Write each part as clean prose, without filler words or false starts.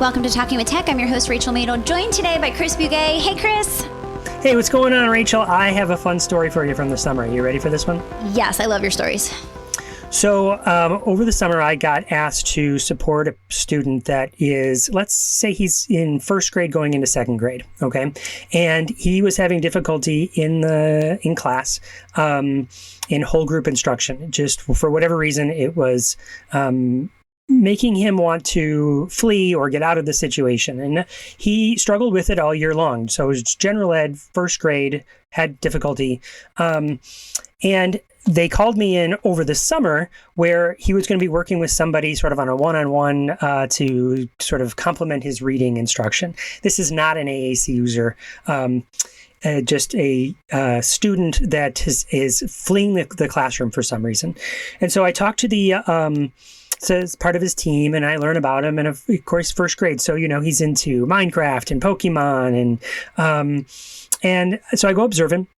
Welcome to Talking with Tech. I'm your host, Rachel Madel, joined today by Chris Bugay. Hey, Chris. Hey, what's going on, Rachel? I have a fun story for you from the summer. Are you ready for this one? Yes, I love your stories. So over the summer, I got asked to support a student that is, let's say he's in first grade going into second grade, okay? And he was having difficulty in class, in whole group instruction. Just for whatever reason, it was making him want to flee or get out of the situation. And he struggled with it all year long. So it was general ed, first grade, had difficulty. And they called me in over the summer where he was going to be working with somebody sort of on a one-on-one to sort of complement his reading instruction. This is not an AAC user, just a student that is fleeing the classroom for some reason. And so I talked to the so it's part of his team, and I learn about him. And of course, first grade, so he's into Minecraft and Pokemon, and so I go observe him.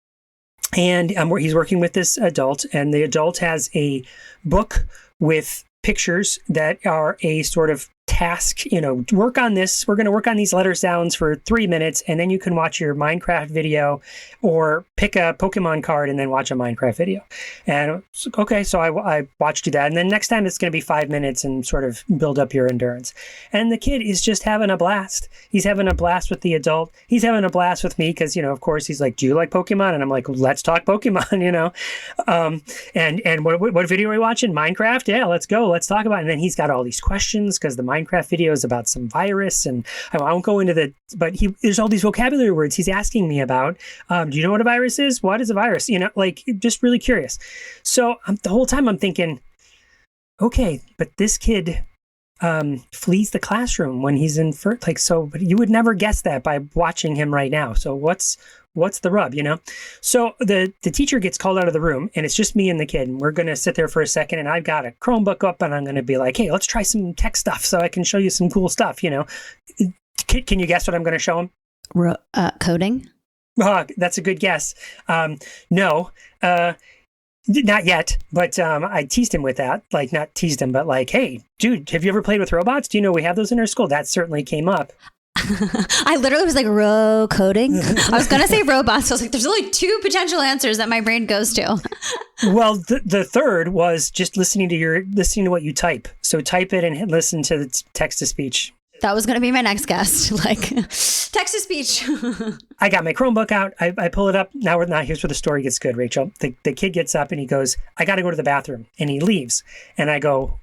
And he's working with this adult, and the adult has a book with pictures that are a sort of task, work on this. We're going to work on these letter sounds for 3 minutes, and then you can watch your Minecraft video or pick a Pokemon card and then watch a Minecraft video. And okay, so I watched you that. And then next time it's going to be 5 minutes and sort of build up your endurance. And the kid is just having a blast. He's having a blast with the adult. He's having a blast with me because, of course, he's like, do you like Pokemon? And I'm like, let's talk Pokemon, And what video are we watching? Minecraft? Yeah, let's go. Let's talk about it. And then he's got all these questions because the Minecraft video is about some virus, and I won't go into but there's all these vocabulary words he's asking me about. Do you know what a virus is? What is a virus? Just really curious. So the whole time I'm thinking, okay, but this kid flees the classroom when he's in first, but you would never guess that by watching him right now. So what's the rub, So the teacher gets called out of the room, and it's just me and the kid, and we're going to sit there for a second, and I've got a Chromebook up, and I'm going to be like, hey, let's try some tech stuff so I can show you some cool stuff, Can you guess what I'm going to show him? Coding? Oh, that's a good guess. No, not yet, but I teased him with that. Not teased him, but hey, dude, have you ever played with robots? Do you know we have those in our school? That certainly came up. I literally was like, coding. I was going to say robots. I was like, there's only two potential answers that my brain goes to. Well, the third was just listening to what you type. So type it and listen to the text to speech. That was going to be my next guest, text to speech. I got my Chromebook out. I pull it up. Now here's where the story gets good, Rachel. The kid gets up and he goes, I got to go to the bathroom. And he leaves. And I go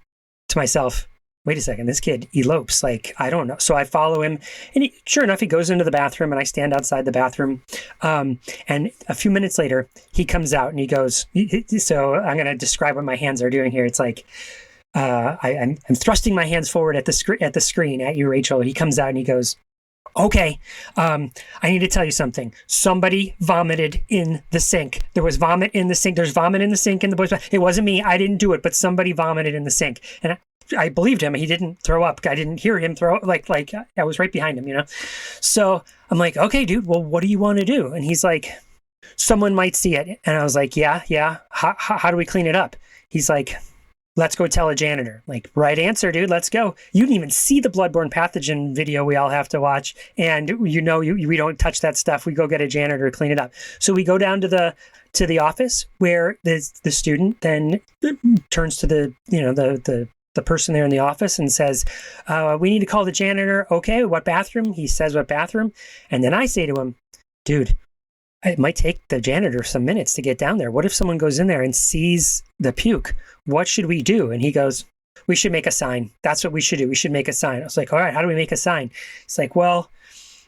to myself, wait a second, this kid elopes. I don't know. So I follow him, and sure enough, he goes into the bathroom, and I stand outside the bathroom. And a few minutes later, he comes out and he goes, so I'm going to describe what my hands are doing here. It's I'm thrusting my hands forward at the screen at you, Rachel. He comes out and he goes, okay, I need to tell you something. Somebody vomited in the sink. There was vomit in the sink. There's vomit in the sink in the boys' bathroom. It wasn't me. I didn't do it, but somebody vomited in the sink. And I believed him. He didn't throw up. I didn't hear him throw up. I was right behind him, So I'm like, okay, dude, well, what do you want to do? And he's like, someone might see it. And I was like, yeah. How do we clean it up? He's like, let's go tell a janitor. Right answer, dude. Let's go. You didn't even see the bloodborne pathogen video we all have to watch. And we don't touch that stuff. We go get a janitor to clean it up. So we go down to the office where the student then turns to the person there in the office and says, we need to call the janitor. Okay, what bathroom? He says what bathroom. And then I say to him, dude, it might take the janitor some minutes to get down there. What if someone goes in there and sees the puke? What should we do? And he goes, we should make a sign. That's what we should do. We should make a sign. I was like, all right, how do we make a sign? It's like, well,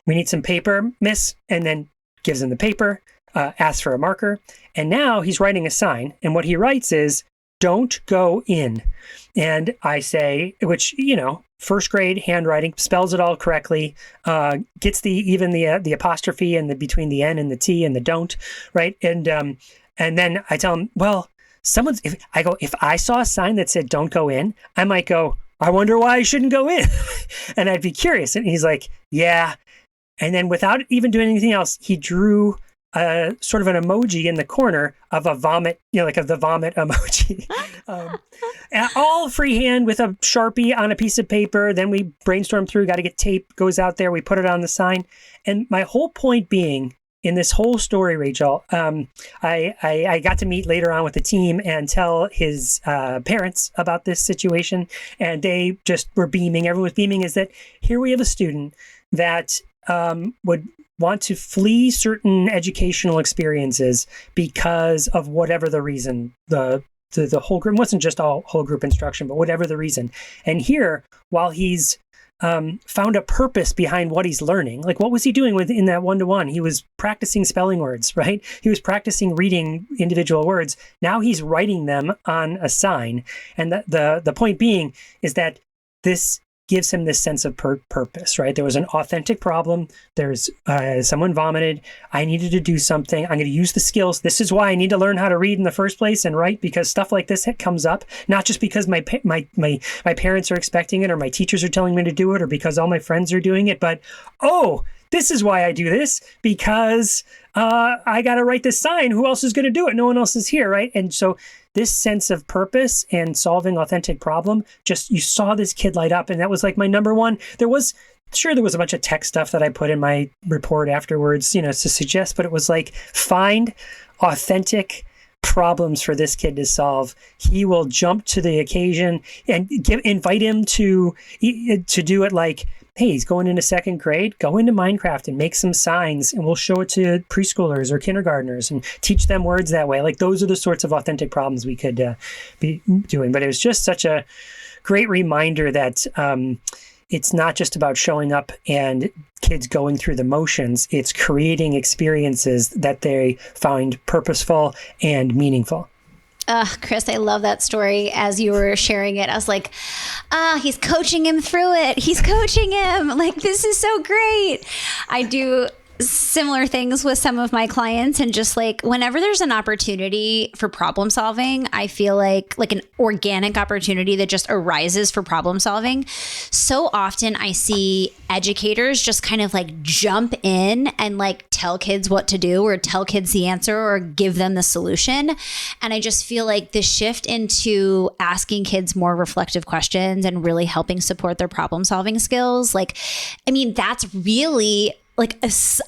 we need some paper, miss. And then gives him the paper, asks for a marker. And now he's writing a sign. And what he writes is, don't go in. And I say, which, first grade handwriting, spells it all correctly, gets the apostrophe and between the N and the T and the don't, right? And then I tell him, well, if I saw a sign that said don't go in, I might go, I wonder why I shouldn't go in. And I'd be curious. And he's like, yeah. And then without even doing anything else, he drew sort of an emoji in the corner of a vomit, of the vomit emoji. All freehand with a Sharpie on a piece of paper. Then we brainstorm through, got to get tape, goes out there, we put it on the sign. And my whole point being, in this whole story, Rachel, I got to meet later on with the team and tell his parents about this situation. And they just were beaming. Everyone was beaming, is that here we have a student that would want to flee certain educational experiences because of whatever the reason. The whole group wasn't just all whole group instruction, but whatever the reason. And here, while he's found a purpose behind what he's learning, like what was he doing in that one-to-one? He was practicing spelling words, right? He was practicing reading individual words. Now he's writing them on a sign. And the point being is that this gives him this sense of purpose, right? There was an authentic problem. There's someone vomited. I needed to do something. I'm going to use the skills. This is why I need to learn how to read in the first place and write, because stuff like this comes up, not just because my parents are expecting it or my teachers are telling me to do it or because all my friends are doing it, but, this is why I do this, because I got to write this sign. Who else is going to do it? No one else is here, right? And so this sense of purpose and solving authentic problem, just you saw this kid light up, and that was like my number one. There was a bunch of tech stuff that I put in my report afterwards, to suggest, but it was like, find authentic problems for this kid to solve. He will jump to the occasion and invite him to do it. Like, hey, he's going into second grade, go into Minecraft and make some signs, and we'll show it to preschoolers or kindergartners and teach them words that way. Like, those are the sorts of authentic problems we could be doing. But it was just such a great reminder that it's not just about showing up and kids going through the motions. It's creating experiences that they find purposeful and meaningful. Chris, I love that story. As you were sharing it, I was like, he's coaching him through it. He's coaching him. Like, this is so great. I do similar things with some of my clients, and just like whenever there's an opportunity for problem solving, I feel like an organic opportunity that just arises for problem solving. So often I see educators just kind of like jump in and like tell kids what to do or tell kids the answer or give them the solution. And I just feel like the shift into asking kids more reflective questions and really helping support their problem solving skills. That's really like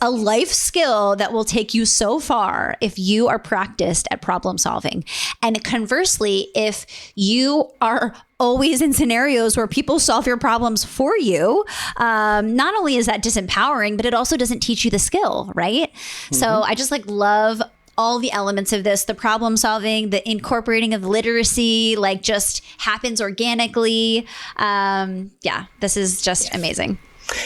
a life skill that will take you so far if you are practiced at problem solving. And conversely, if you are always in scenarios where people solve your problems for you, not only is that disempowering, but it also doesn't teach you the skill, right? Mm-hmm. So I just love all the elements of this, the problem solving, the incorporating of literacy, just happens organically. This is just amazing.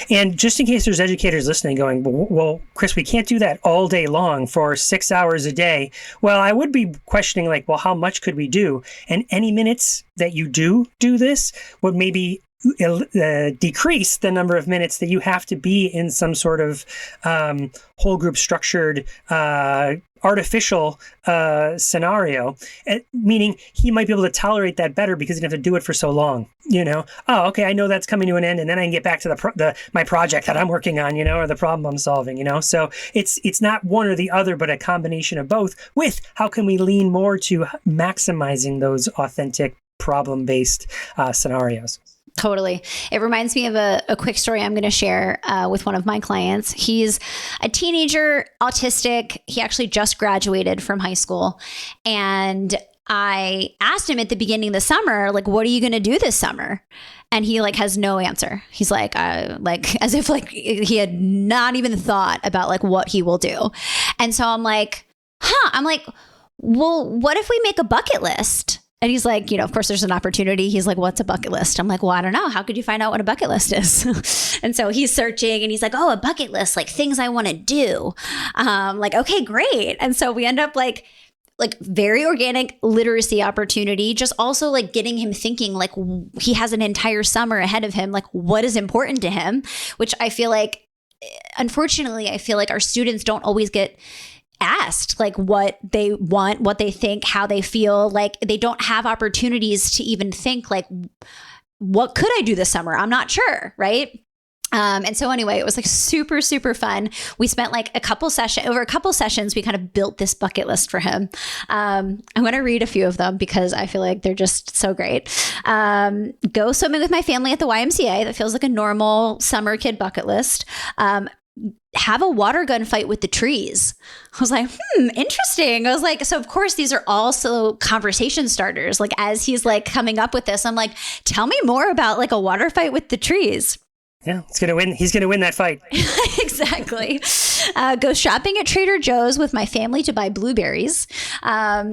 And just in case there's educators listening going, well, Chris, we can't do that all day long for 6 hours a day. Well, I would be questioning how much could we do? And any minutes that you do this would maybe decrease the number of minutes that you have to be in some sort of whole group structured artificial scenario, meaning he might be able to tolerate that better because he didn't have to do it for so long. Okay, I know that's coming to an end, and then I can get back to my project that I'm working on, or the problem I'm solving, So it's not one or the other, but a combination of both. With how can we lean more to maximizing those authentic problem-based scenarios? Totally. It reminds me of a quick story I'm going to share with one of my clients. He's a teenager, autistic. He actually just graduated from high school. And I asked him at the beginning of the summer, what are you going to do this summer? And he has no answer. He's as if he had not even thought about what he will do. And so I'm well, what if we make a bucket list? And he's like, of course there's an opportunity. He's like, what's a bucket list? I'm like, well, I don't know. How could you find out what a bucket list is? And so he's searching and he's like, oh, a bucket list, things I want to do. Okay, great. And so we end up very organic literacy opportunity, just also getting him thinking he has an entire summer ahead of him. What is important to him, which I feel unfortunately, our students don't always get asked what they want, what they think, how they feel. They don't have opportunities to even think what could I do this summer? I'm not sure, right? And so anyway, it was like super, super fun. We spent like over a couple sessions, we kind of built this bucket list for him. I'm going to read a few of them because I feel like they're just so great. Go swimming with my family at the YMCA. That feels like a normal summer kid bucket list. Have a water gun fight with the trees. I was like, interesting. I was like, so of course these are also conversation starters. Like as he's like coming up with this, I'm like, tell me more about like a water fight with the trees. Yeah, he's going to win. He's going to win that fight. Exactly. Go shopping at Trader Joe's with my family to buy blueberries.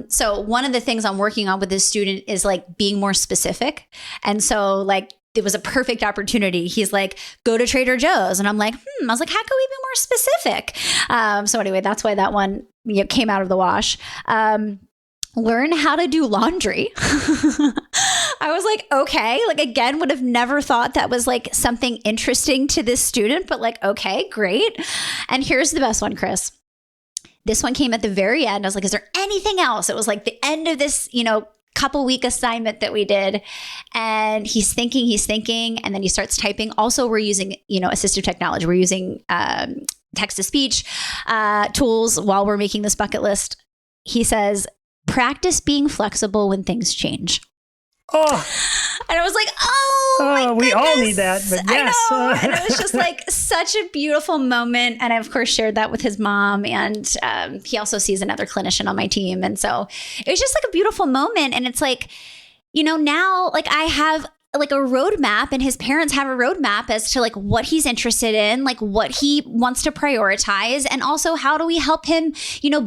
So one of the things I'm working on with this student is like being more specific. And so like, it was a perfect opportunity. He's like, go to Trader Joe's. And I'm like, I was like, how can we be more specific? So anyway, that's why that one came out of the wash. Learn how to do laundry. I was like, okay, like again, would have never thought that was like something interesting to this student, but like, okay, great. And here's the best one, Chris. This one came at the very end. I was like, is there anything else? It was like the end of this, couple week assignment that we did. And he's thinking, and then he starts typing. Also, we're using, assistive technology. We're using text to speech tools while we're making this bucket list. He says, practice being flexible when things change. Oh, and I was like, oh my goodness. We all need that, but yes. I know. And it was just like such a beautiful moment. And I, of course, shared that with his mom. And he also sees another clinician on my team. And so it was just like a beautiful moment. And it's like, now like I have like a roadmap and his parents have a roadmap as to like what he's interested in, like what he wants to prioritize. And also how do we help him,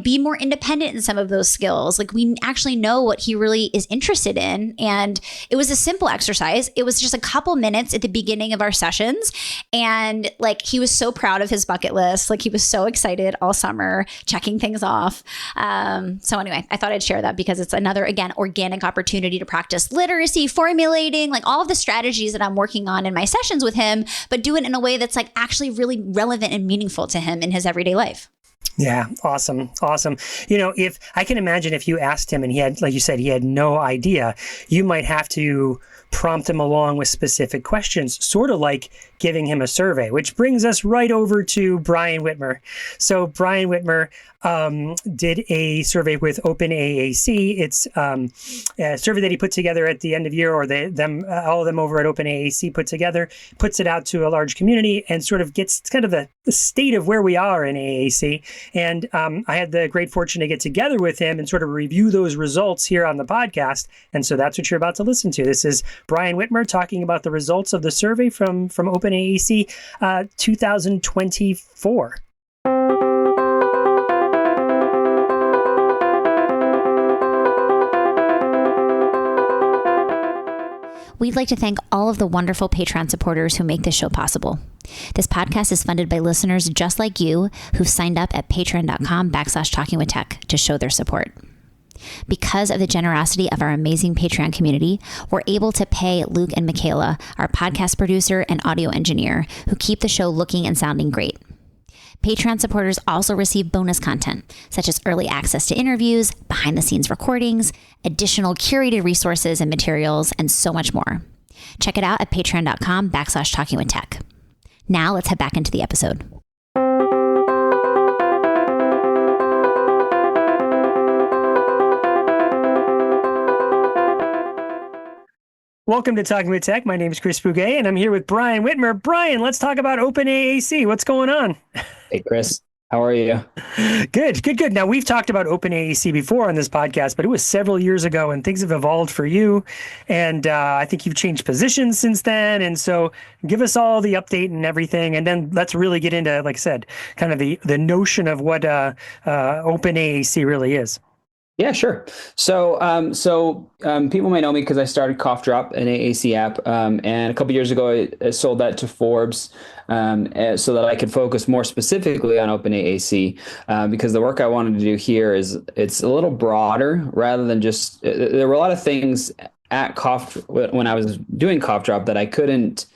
be more independent in some of those skills? Like we actually know what he really is interested in. And it was a simple exercise. It was just a couple minutes at the beginning of our sessions. And like, he was so proud of his bucket list. Like he was so excited all summer, checking things off. So anyway, I thought I'd share that because it's another, again, organic opportunity to practice literacy, formulating, like all of the strategies that I'm working on in my sessions with him, but do it in a way that's like actually really relevant and meaningful to him in his everyday life. Yeah. Awesome. If I can imagine if you asked him and he had, like you said, he had no idea, you might have to prompt him along with specific questions, sort of like giving him a survey, which brings us right over to Brian Whitmer. So Brian Whitmer did a survey with Open AAC. It's a survey that he put together at the end of year, or all of them over at Open AAC put together, puts it out to a large community and sort of gets kind of the state of where we are in AAC. And I had the great fortune to get together with him and sort of review those results here on the podcast. And so that's what you're about to listen to. This is Brian Whitmer talking about the results of the survey from Open AAC 2024. We'd like to thank all of the wonderful Patreon supporters who make this show possible. This podcast is funded by listeners just like you who've signed up at patreon.com/talkingwithtech to show their support. Because of the generosity of our amazing Patreon community, we're able to pay Luke and Michaela, our podcast producer and audio engineer, who keep the show looking and sounding great. Patreon supporters also receive bonus content, such as early access to interviews, behind-the-scenes recordings, additional curated resources and materials, and so much more. Check it out at patreon.com/talkingwithtech. Now let's head back into the episode. Welcome to Talking with Tech. My name is Chris Bouguet, and I'm here with Brian Whitmer. Brian, let's talk about Open AAC. What's going on? Hey, Chris. How are you? Good. Now, we've talked about Open AAC before on this podcast, but it was several years ago, and things have evolved for you. And I think you've changed positions since then. And so give us all the update and everything. And then let's really get into, like I said, kind of the notion of what Open AAC really is. Yeah, sure. So people may know me because I started CoughDrop, an AAC app, and a couple years ago I sold that to Forbes so that I could focus more specifically on Open AAC because the work I wanted to do here it's a little broader rather than just there were a lot of things at when I was doing CoughDrop that I couldn't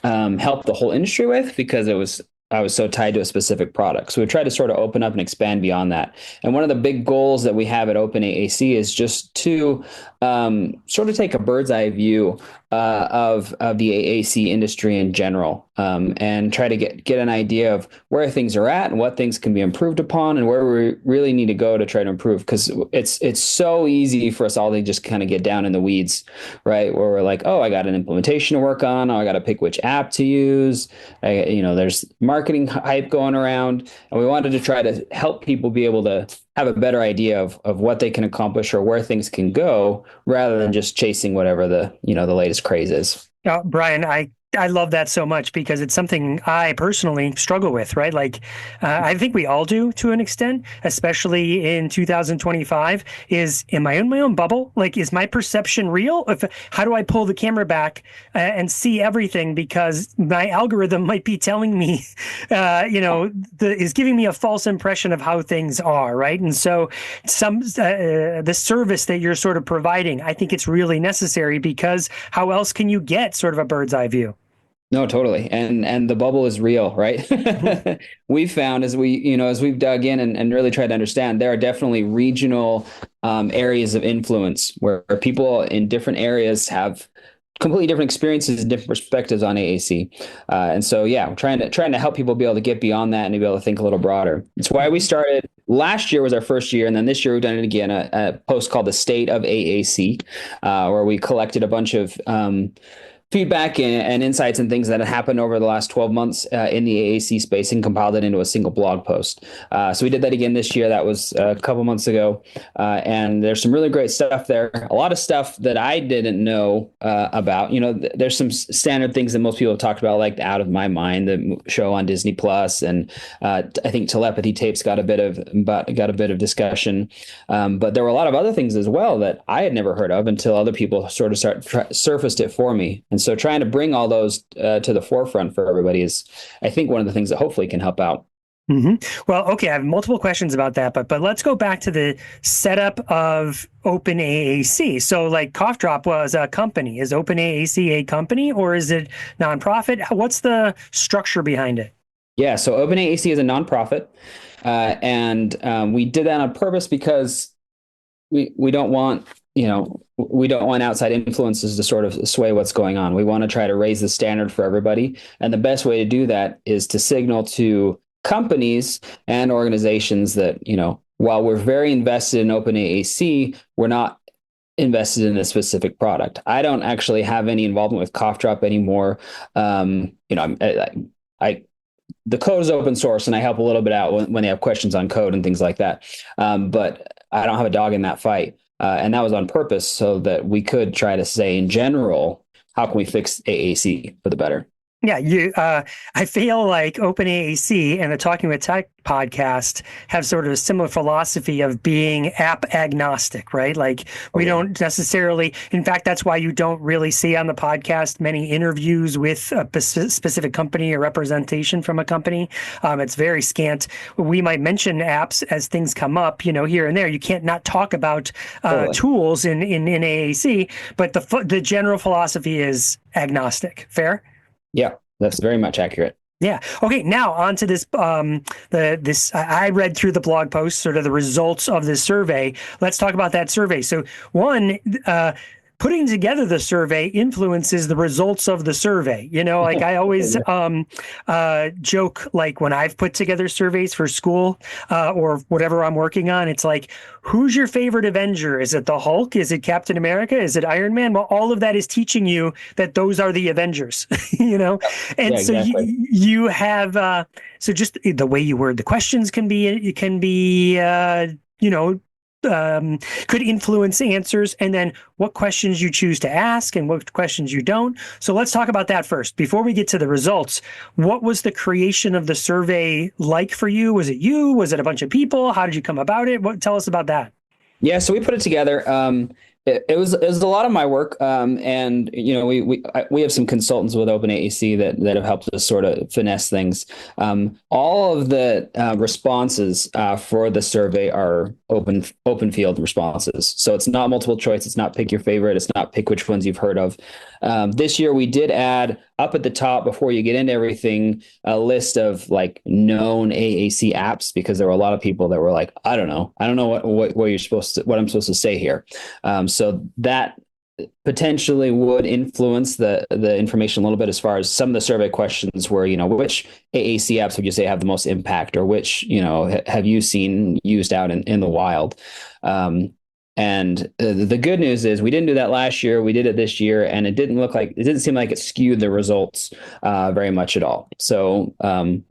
help the whole industry with because I was so tied to a specific product. So we tried to sort of open up and expand beyond that. And one of the big goals that we have at Open AAC is just to sort of take a bird's eye view of the AAC industry in general, and try to get an idea of where things are at and what things can be improved upon and where we really need to go to try to improve. Because it's so easy for us all to just kind of get down in the weeds, right? Where we're like, oh, I got an implementation to work on. Oh, I got to pick which app to use. There's marketing hype going around, and we wanted to try to help people be able to have a better idea of what they can accomplish or where things can go, rather than just chasing whatever the latest craze is. Brian, I love that so much because it's something I personally struggle with, right? Like, I think we all do to an extent, especially in 2025, am I in my own bubble? Like, is my perception real? How do I pull the camera back and see everything? Because my algorithm might be telling me, is giving me a false impression of how things are, right? And so the service that you're sort of providing, I think it's really necessary, because how else can you get sort of a bird's eye view? No, totally. And the bubble is real, right? We've found as we've dug in and really tried to understand, there are definitely regional areas of influence where people in different areas have completely different experiences and different perspectives on AAC. And so, we're trying to help people be able to get beyond that and to be able to think a little broader. It's why we started. Last year was our first year, and then this year we've done it again, a post called The State of AAC, where we collected a bunch of feedback and insights and things that have happened over the last 12 months in the AAC space and compiled it into a single blog post. So we did that again this year. That was a couple months ago. And there's some really great stuff there. A lot of stuff that I didn't know about. There's some standard things that most people have talked about, like Out of My Mind, the show on Disney Plus, and I think Telepathy Tapes got a bit of discussion. But there were a lot of other things as well that I had never heard of until other people sort of surfaced it for me. And so trying to bring all those to the forefront for everybody is, I think, one of the things that hopefully can help out. Mm-hmm. Well, okay, I have multiple questions about that, but let's go back to the setup of Open AAC. So, like, CoughDrop was a company. Is Open AAC a company, or is it nonprofit? What's the structure behind it? Yeah, so Open AAC is a nonprofit, and we did that on purpose because we don't want outside influences to sort of sway what's going on. We want to try to raise the standard for everybody. And the best way to do that is to signal to companies and organizations that, while we're very invested in Open AAC, we're not invested in a specific product. I don't actually have any involvement with CoughDrop anymore. The code is open source, and I help a little bit out when they have questions on code and things like that. But I don't have a dog in that fight. And that was on purpose so that we could try to say, in general, how can we fix AAC for the better? Yeah, I feel like Open AAC and the Talking with Tech podcast have sort of a similar philosophy of being app agnostic, right? Like, we don't necessarily, in fact, that's why you don't really see on the podcast many interviews with a specific company or representation from a company. It's very scant. We might mention apps as things come up, here and there. You can't not talk about tools in AAC, but the general philosophy is agnostic. Fair? Yeah, that's very much accurate. Yeah. Okay. Now on to this. I read through the blog post, sort of the results of this survey. Let's talk about that survey. So, one, putting together the survey influences the results of the survey. Like, I always joke, like, when I've put together surveys for school or whatever I'm working on, it's like, who's your favorite Avenger? Is it the Hulk? Is it Captain America? Is it Iron Man? Well, all of that is teaching you that those are the Avengers, And yeah, so exactly. you have, so just the way you word the questions can be, could influence answers, and then what questions you choose to ask and what questions you don't. So let's talk about that first. Before we get to the results, what was the creation of the survey like for you? Was it you? Was it a bunch of people? How did you come about it? Tell us about that. Yeah, so we put it together. It was a lot of my work, and we have some consultants with Open AAC that have helped us sort of finesse things. All of the responses for the survey are open field responses, so it's not multiple choice. It's not pick your favorite. It's not pick which ones you've heard of. This year we did add up at the top, before you get into everything, a list of like known AAC apps, because there were a lot of people that were like, I don't know what I'm supposed to say here. So that potentially would influence the information a little bit, as far as some of the survey questions were, which AAC apps would you say have the most impact, or which, have you seen used out in the wild? And the good news is we didn't do that last year. We did it this year, and it didn't seem like it skewed the results very much at all. So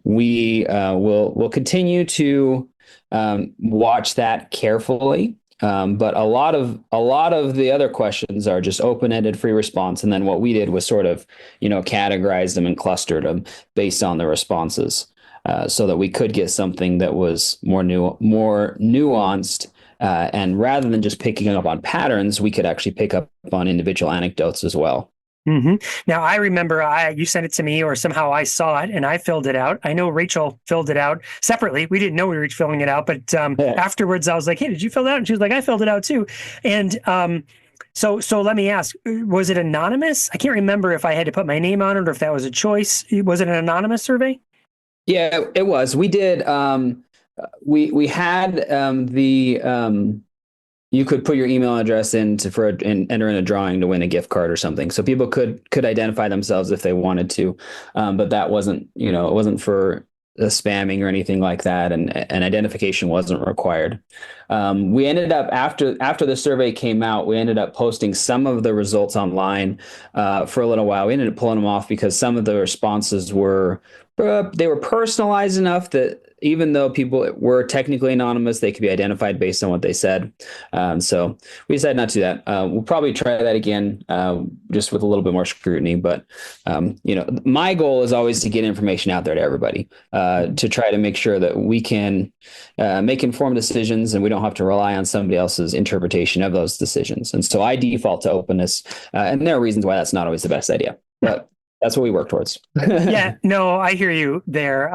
we will continue to watch that carefully. But a lot of the other questions are just open-ended free response. And then what we did was sort of, categorized them and clustered them based on the responses, so that we could get something that was more nuanced. And rather than just picking up on patterns, we could actually pick up on individual anecdotes as well. Mm-hmm. Now, I remember you sent it to me, or somehow I saw it and I filled it out. I know Rachel filled it out separately. We didn't know we were each filling it out, but afterwards I was like, hey, did you fill it out? And she was like, I filled it out too. And so let me ask, was it anonymous? I can't remember if I had to put my name on it or if that was a choice. Was it an anonymous survey? Yeah, it was. We did. We had you could put your email address in and enter in a drawing to win a gift card or something. So people could identify themselves if they wanted to, but that wasn't, it wasn't for spamming or anything like that, and identification wasn't required. We ended up, after the survey came out, we ended up posting some of the results online for a little while. We ended up pulling them off because some of the responses were personalized enough that even though people were technically anonymous, they could be identified based on what they said. So we decided not to do that. We'll probably try that again, just with a little bit more scrutiny. But, my goal is always to get information out there to everybody, to try to make sure that we can make informed decisions and we don't have to rely on somebody else's interpretation of those decisions. And so I default to openness. And there are reasons why that's not always the best idea. But that's what we work towards. Yeah, no, I hear you there.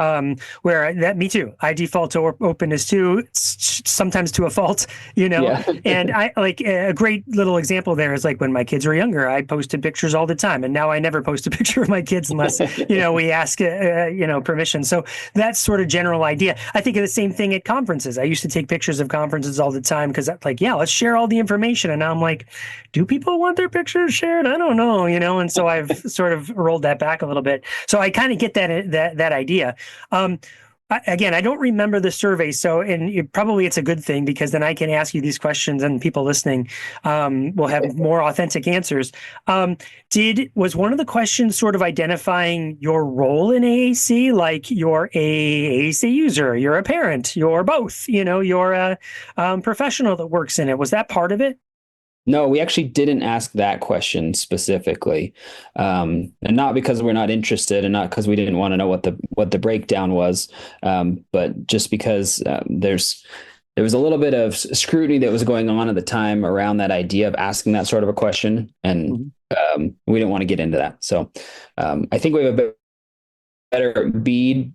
Me too. I default to openness too, sometimes to a fault, Yeah. And I like a great little example there is like when my kids were younger, I posted pictures all the time. And now I never post a picture of my kids unless, we ask, permission. So that's sort of general idea. I think of the same thing at conferences. I used to take pictures of conferences all the time because let's share all the information. And now I'm like, do people want their pictures shared? I don't know, and so I've sort of rolled that back a little bit. So I kind of get that idea. Again, I don't remember the survey, probably it's a good thing because then I can ask you these questions and people listening will have more authentic answers. Was one of the questions sort of identifying your role in AAC, like you're a AAC user, you're a parent, you're both, you're a professional that works in it? Was that part of it? No, we actually didn't ask that question specifically, and not because we're not interested, and not because we didn't want to know what the breakdown was, but just because there was a little bit of scrutiny that was going on at the time around that idea of asking that sort of a question, and we didn't want to get into that. So I think we have a better bead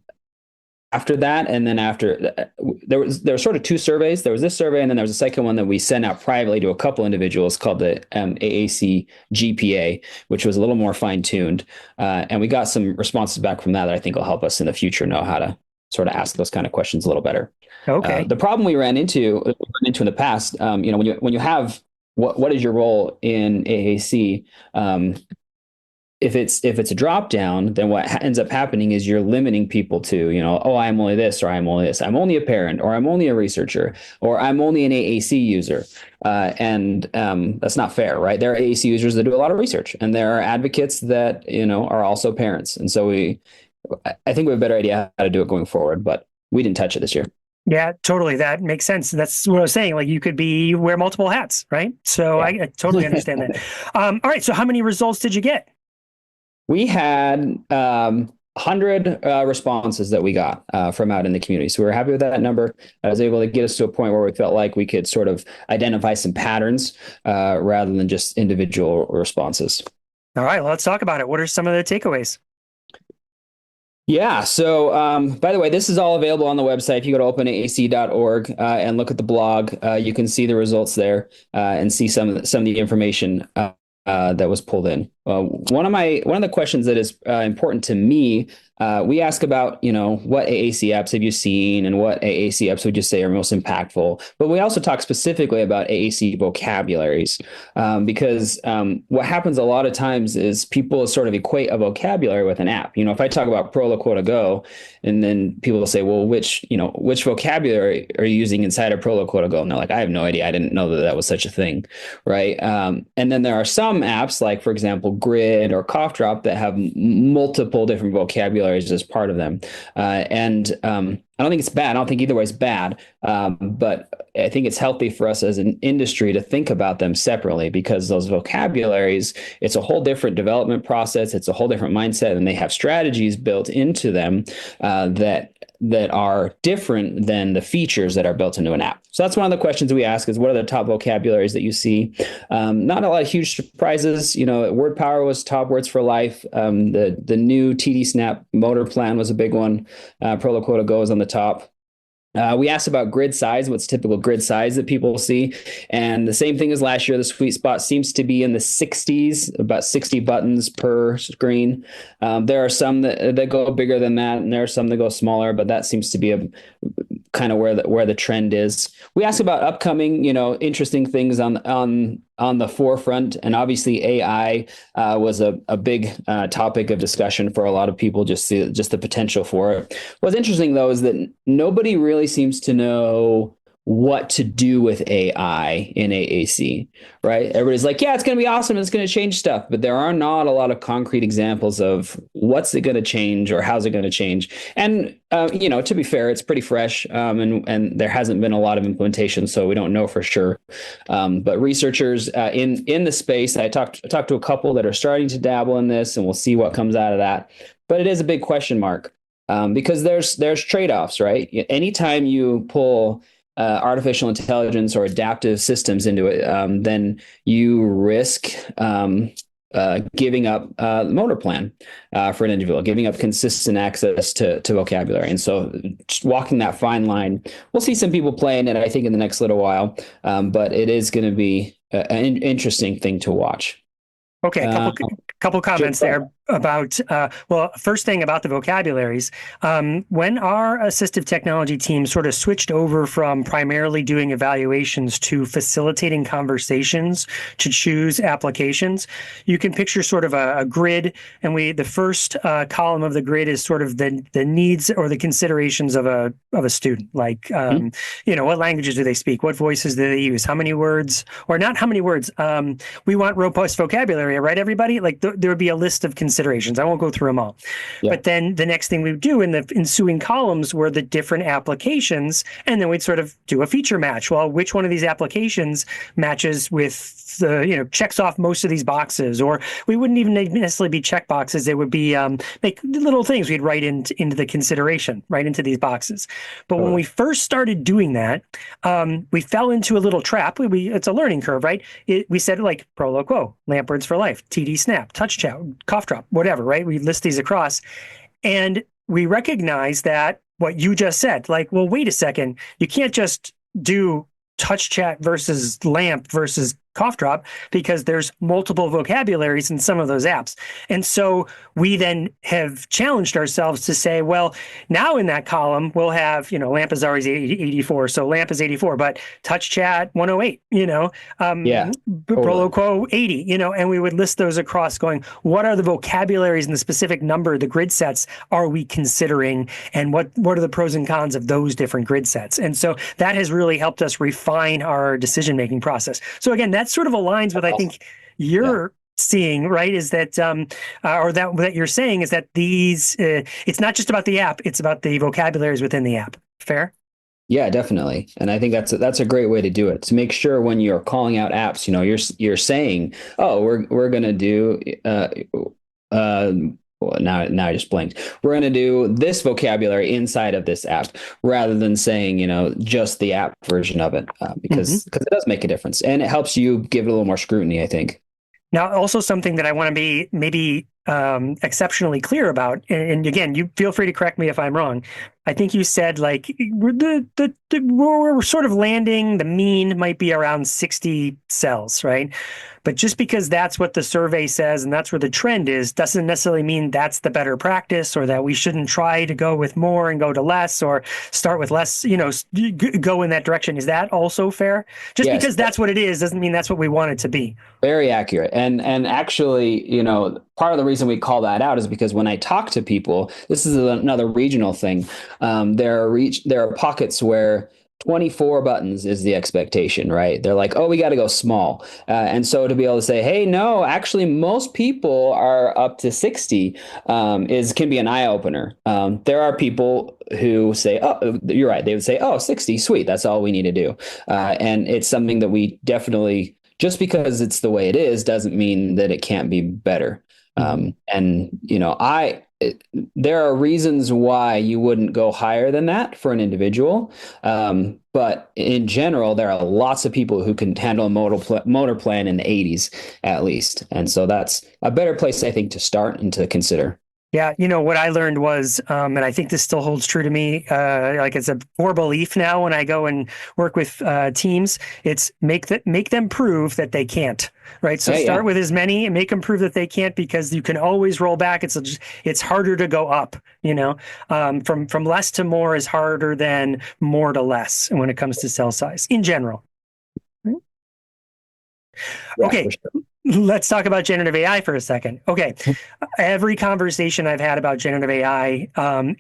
after that. And then after there were sort of two surveys. There was this survey, and then there was a second one that we sent out privately to a couple individuals called the AAC GPA, which was a little more fine-tuned. And we got some responses back from that I think will help us in the future know how to sort of ask those kind of questions a little better. Okay. The problem we ran into in the past, when you have what is your role in AAC, if it's a drop down, then what ends up happening is you're limiting people to, I'm only this, or I'm only this. I'm only a parent, or I'm only a researcher, or I'm only an AAC user. And that's not fair, right? There are AAC users that do a lot of research, and there are advocates that, are also parents. And so I think we have a better idea how to do it going forward, but we didn't touch it this year. Yeah, totally. That makes sense. That's what I was saying. Like you could wear multiple hats, right? So yeah. I totally understand that. All right. So how many results did you get? We had 100 responses that we got from out in the community. So we were happy with that number. I was able to get us to a point where we felt like we could sort of identify some patterns rather than just individual responses. All right, well, let's talk about it. What are some of the takeaways? Yeah. So, by the way, this is all available on the website. If you go to openaac.org and look at the blog, you can see the results there and see some of the information that was pulled in. one of the questions that is important to me, we ask about, what AAC apps have you seen and what AAC apps would you say are most impactful? But we also talk specifically about AAC vocabularies, because what happens a lot of times is people sort of equate a vocabulary with an app. If I talk about Proloquo Go, and then people will say, well, which vocabulary are you using inside of Proloquo Go? And they're like, I have no idea. I didn't know that was such a thing, right? And then there are some apps, like, for example, Grid or CoughDrop, that have multiple different vocabularies as part of them. And I don't think it's bad. I don't think either way is bad. But I think it's healthy for us as an industry to think about them separately, because those vocabularies, it's a whole different development process. It's a whole different mindset, and they have strategies built into them that are different than the features that are built into an app. So that's one of the questions we ask, is what are the top vocabularies that you see? Not a lot of huge surprises. Word power was top, words for life. The new TD Snap motor plan was a big one. Proloquo Go is on the top. We asked about grid size, what's typical grid size that people see. And the same thing as last year, the sweet spot seems to be in the 60s, about 60 buttons per screen. There are some that go bigger than that, and there are some that go smaller, but that seems to be a kind of where the trend is. We asked about upcoming, interesting things on the forefront, and obviously AI was a big topic of discussion for a lot of people. Just the potential for it. What's interesting though is that nobody really seems to know what to do with AI in AAC, right? Everybody's like, yeah, it's going to be awesome. It's going to change stuff. But there are not a lot of concrete examples of what's it going to change or how's it going to change. And, to be fair, it's pretty fresh, and there hasn't been a lot of implementation, so we don't know for sure. But researchers in the space, I talked to a couple that are starting to dabble in this, and we'll see what comes out of that. But it is a big question mark, because there's trade-offs, right? Anytime you pull artificial intelligence or adaptive systems into it, then you risk giving up the motor plan for an individual, giving up consistent access to vocabulary. And so just walking that fine line, we'll see some people playing it, I think, in the next little while, but it is going to be an interesting thing to watch. Okay, a couple comments there about, first thing about the vocabularies. When our assistive technology team sort of switched over from primarily doing evaluations to facilitating conversations to choose applications, you can picture sort of a grid, and the first column of the grid is sort of the needs or the considerations of a student, like what languages do they speak, what voices do they use, how many words, or not how many words. We want robust vocabulary, right, everybody? Like there would be a list of considerations. I won't go through them all. Yeah. But then the next thing we would do in the ensuing columns were the different applications, and then we'd sort of do a feature match. Well, which one of these applications matches with checks off most of these boxes? Or we wouldn't even necessarily be check boxes. They would be like little things we'd write into the consideration, right into these boxes. But when we first started doing that, we fell into a little trap. It's a learning curve, right? We said like Proloquo, Lamp Words for Life, TD Snap, Touch Chat, CoughDrop, whatever, right? We list these across, and we recognize that what you just said, like, well, wait a second, you can't just do Touch Chat versus Lamp versus CoughDrop, because there's multiple vocabularies in some of those apps. And so we then have challenged ourselves to say, well, now in that column, we'll have, Lamp is always 84. So Lamp is 84, but Touch Chat 108, Proloquo 80, and we would list those across going, what are the vocabularies and the specific number, the grid sets are we considering? And what are the pros and cons of those different grid sets? And so that has really helped us refine our decision-making process. So again, that sort of aligns with, I think, you're seeing, right? Is that, or that you're saying is that these, it's not just about the app, it's about the vocabularies within the app. Fair? Yeah, definitely. And I think that's a great way to do it, to make sure when you're calling out apps, you're saying, oh, we're going to do, now I just blanked. We're going to do this vocabulary inside of this app, rather than saying, just the app version of it, because it does make a difference, and it helps you give it a little more scrutiny, I think. Now, also something that I want to be maybe exceptionally clear about, and again, you feel free to correct me if I'm wrong. I think you said like we're sort of landing, the mean might be around 60 cells, right? But just because that's what the survey says and that's where the trend is, doesn't necessarily mean that's the better practice, or that we shouldn't try to go with more and go to less, or start with less, go in that direction. Is that also fair? Just Yes. because that's what it is doesn't mean that's what we want it to be. Very accurate. And actually, part of the reason we call that out is because when I talk to people, this is another regional thing. There are pockets where 24 buttons is the expectation, right? They're like, oh, we got to go small. And so to be able to say, hey, no, actually, most people are up to 60 can be an eye opener. There are people who say, oh, you're right. They would say, oh, 60, sweet. That's all we need to do. And it's something that we definitely, just because it's the way it is, doesn't mean that it can't be better. There are reasons why you wouldn't go higher than that for an individual. But in general, there are lots of people who can handle a motor plan in the 80s at least. And so that's a better place, I think, to start and to consider. Yeah, what I learned was, and I think this still holds true to me, like it's a core belief now when I go and work with teams, it's make them prove that they can't, right? So start with as many and make them prove that they can't, because you can always roll back. It's harder to go up, from less to more is harder than more to less when it comes to cell size in general. Right? Yeah, okay. for sure. Let's talk about generative AI for a second. Okay. Every conversation I've had about generative AI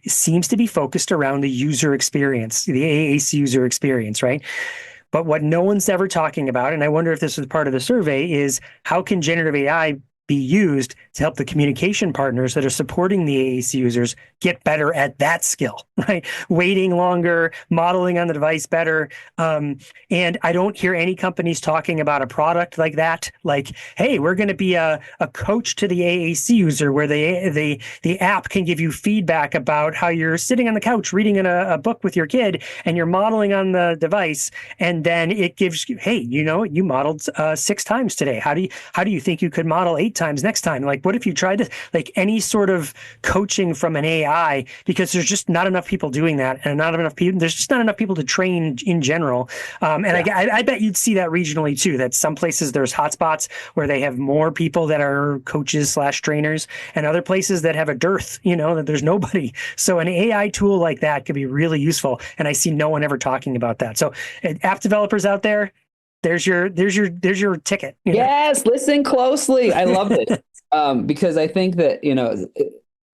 seems to be focused around the user experience, the AAC user experience, right? But what no one's ever talking about, and I wonder if this was part of the survey, is how can generative AI be used to help the communication partners that are supporting the AAC users get better at that skill, right? Waiting longer, modeling on the device better. And I don't hear any companies talking about a product like that. Like, hey, we're going to be a coach to the AAC user where the app can give you feedback about how you're sitting on the couch reading a book with your kid and you're modeling on the device. And then it gives you, hey, you modeled 6 times today. How do you think you could model 8 times next time? Like, what if you tried to, like, any sort of coaching from an AI, because there's just not enough people doing that, and there's just not enough people to train in general. I bet you'd see that regionally too, that some places there's hotspots where they have more people that are coaches / trainers, and other places that have a dearth, that there's nobody. So an AI tool like that could be really useful. And I see no one ever talking about that. So app developers out there, there's your ticket. Yes, listen closely. I love it. Because I think that,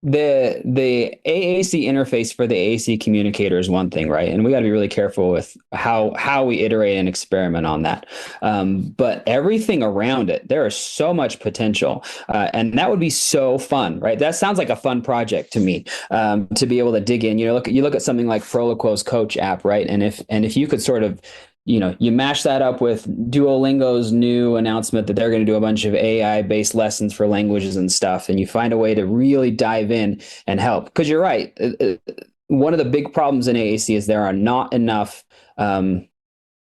the AAC interface for the AAC communicator is one thing, right? And we got to be really careful with how we iterate and experiment on that. But everything around it, there is so much potential. And that would be so fun, right? That sounds like a fun project to me, to be able to dig in. You look at something like Proloquo's Coach app, right? And if you could sort of, you mash that up with Duolingo's new announcement that they're going to do a bunch of AI-based lessons for languages and stuff, and you find a way to really dive in and help. Because you're right. One of the big problems in AAC is there are not enough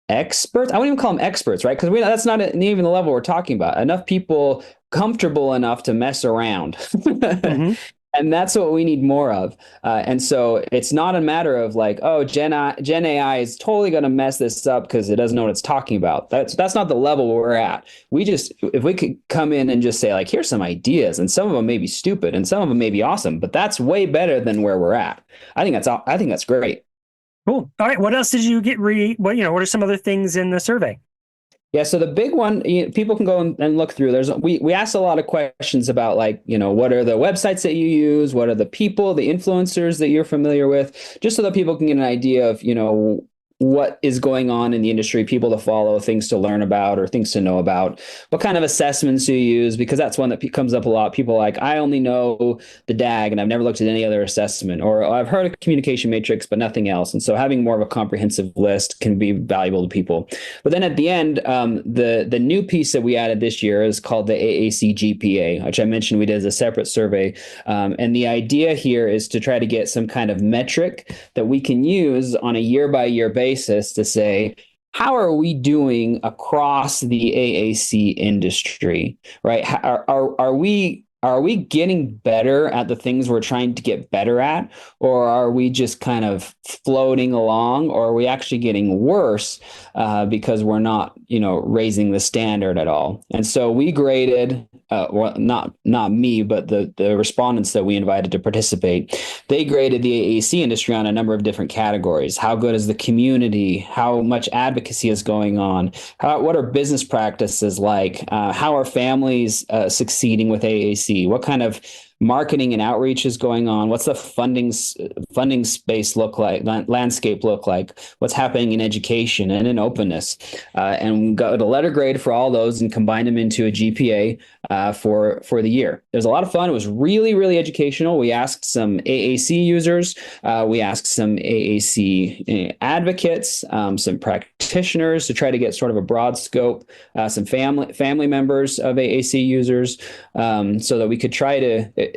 experts. I wouldn't even call them experts, right? Because that's not even the level we're talking about. Enough people comfortable enough to mess around. Mm-hmm. And that's what we need more of. And so it's not a matter of like, oh, Gen AI is totally going to mess this up because it doesn't know what it's talking about. That's not the level we're at. If we could come in and just say, like, here's some ideas, and some of them may be stupid and some of them may be awesome, but that's way better than where we're at. I think that's great. Cool. All right. What else did you get? What are some other things in the survey? Yeah, so the big one, people can go and look through. We asked a lot of questions about, like, what are the websites that you use? What are the people, the influencers that you're familiar with? Just so that people can get an idea of, what is going on in the industry, people to follow, things to learn about, or things to know about. What kind of assessments do you use? Because that's one that comes up a lot. People are like, I only know the DAG and I've never looked at any other assessment, or I've heard of communication matrix, but nothing else. And so having more of a comprehensive list can be valuable to people. But then at the end, the new piece that we added this year is called the AAC GPA, which I mentioned we did as a separate survey. And the idea here is to try to get some kind of metric that we can use on a year-by-year basis to say, how are we doing across the AAC industry, right? Are we are we getting better at the things we're trying to get better at, or are we just kind of floating along, or are we actually getting worse because we're not, raising the standard at all? And so we graded, well, not me, but the respondents that we invited to participate, they graded the AAC industry on a number of different categories. How good is the community? How much advocacy is going on? What are business practices like? How are families succeeding with AAC? What kind of marketing and outreach is going on? What's the funding space look like, landscape look like? What's happening in education and in openness? And we got a letter grade for all those and combined them into a GPA for the year. It was a lot of fun. It was really, really educational. We asked some AAC users. We asked some AAC advocates, some practitioners to try to get sort of a broad scope, some family members of AAC users, so that we could try to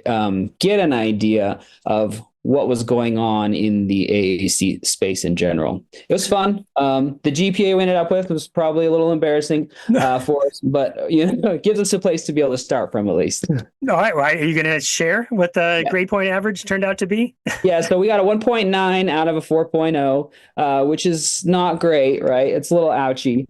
get an idea of what was going on in the AAC space in general. It was fun. The GPA we ended up with was probably a little embarrassing for us, but it gives us a place to be able to start from at least. All right. Well, are you going to share what the grade point average turned out to be? Yeah. So we got a 1.9 out of a 4.0, which is not great, right? It's a little ouchy.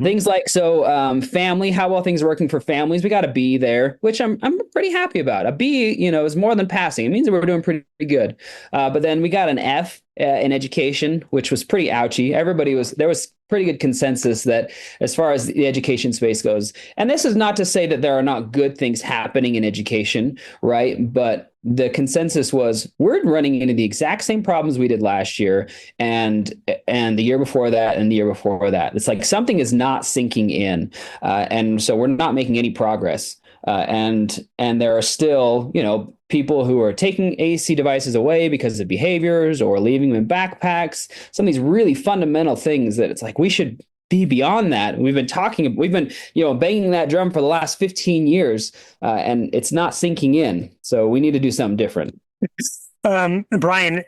Things like, family, how well things are working for families. We got a B there, which I'm pretty happy about. A B, is more than passing. It means that we're doing pretty good. But then we got an F in education, which was pretty ouchy. There was pretty good consensus that as far as the education space goes, and this is not to say that there are not good things happening in education, right? But the consensus was we're running into the exact same problems we did last year and the year before that and the year before that. It's like something is not sinking in. And so we're not making any progress. And there are still, people who are taking AAC devices away because of behaviors or leaving them in backpacks, some of these really fundamental things that it's like we should be beyond that. We've been banging that drum for the last 15 years, and it's not sinking in. So we need to do something different. Brian,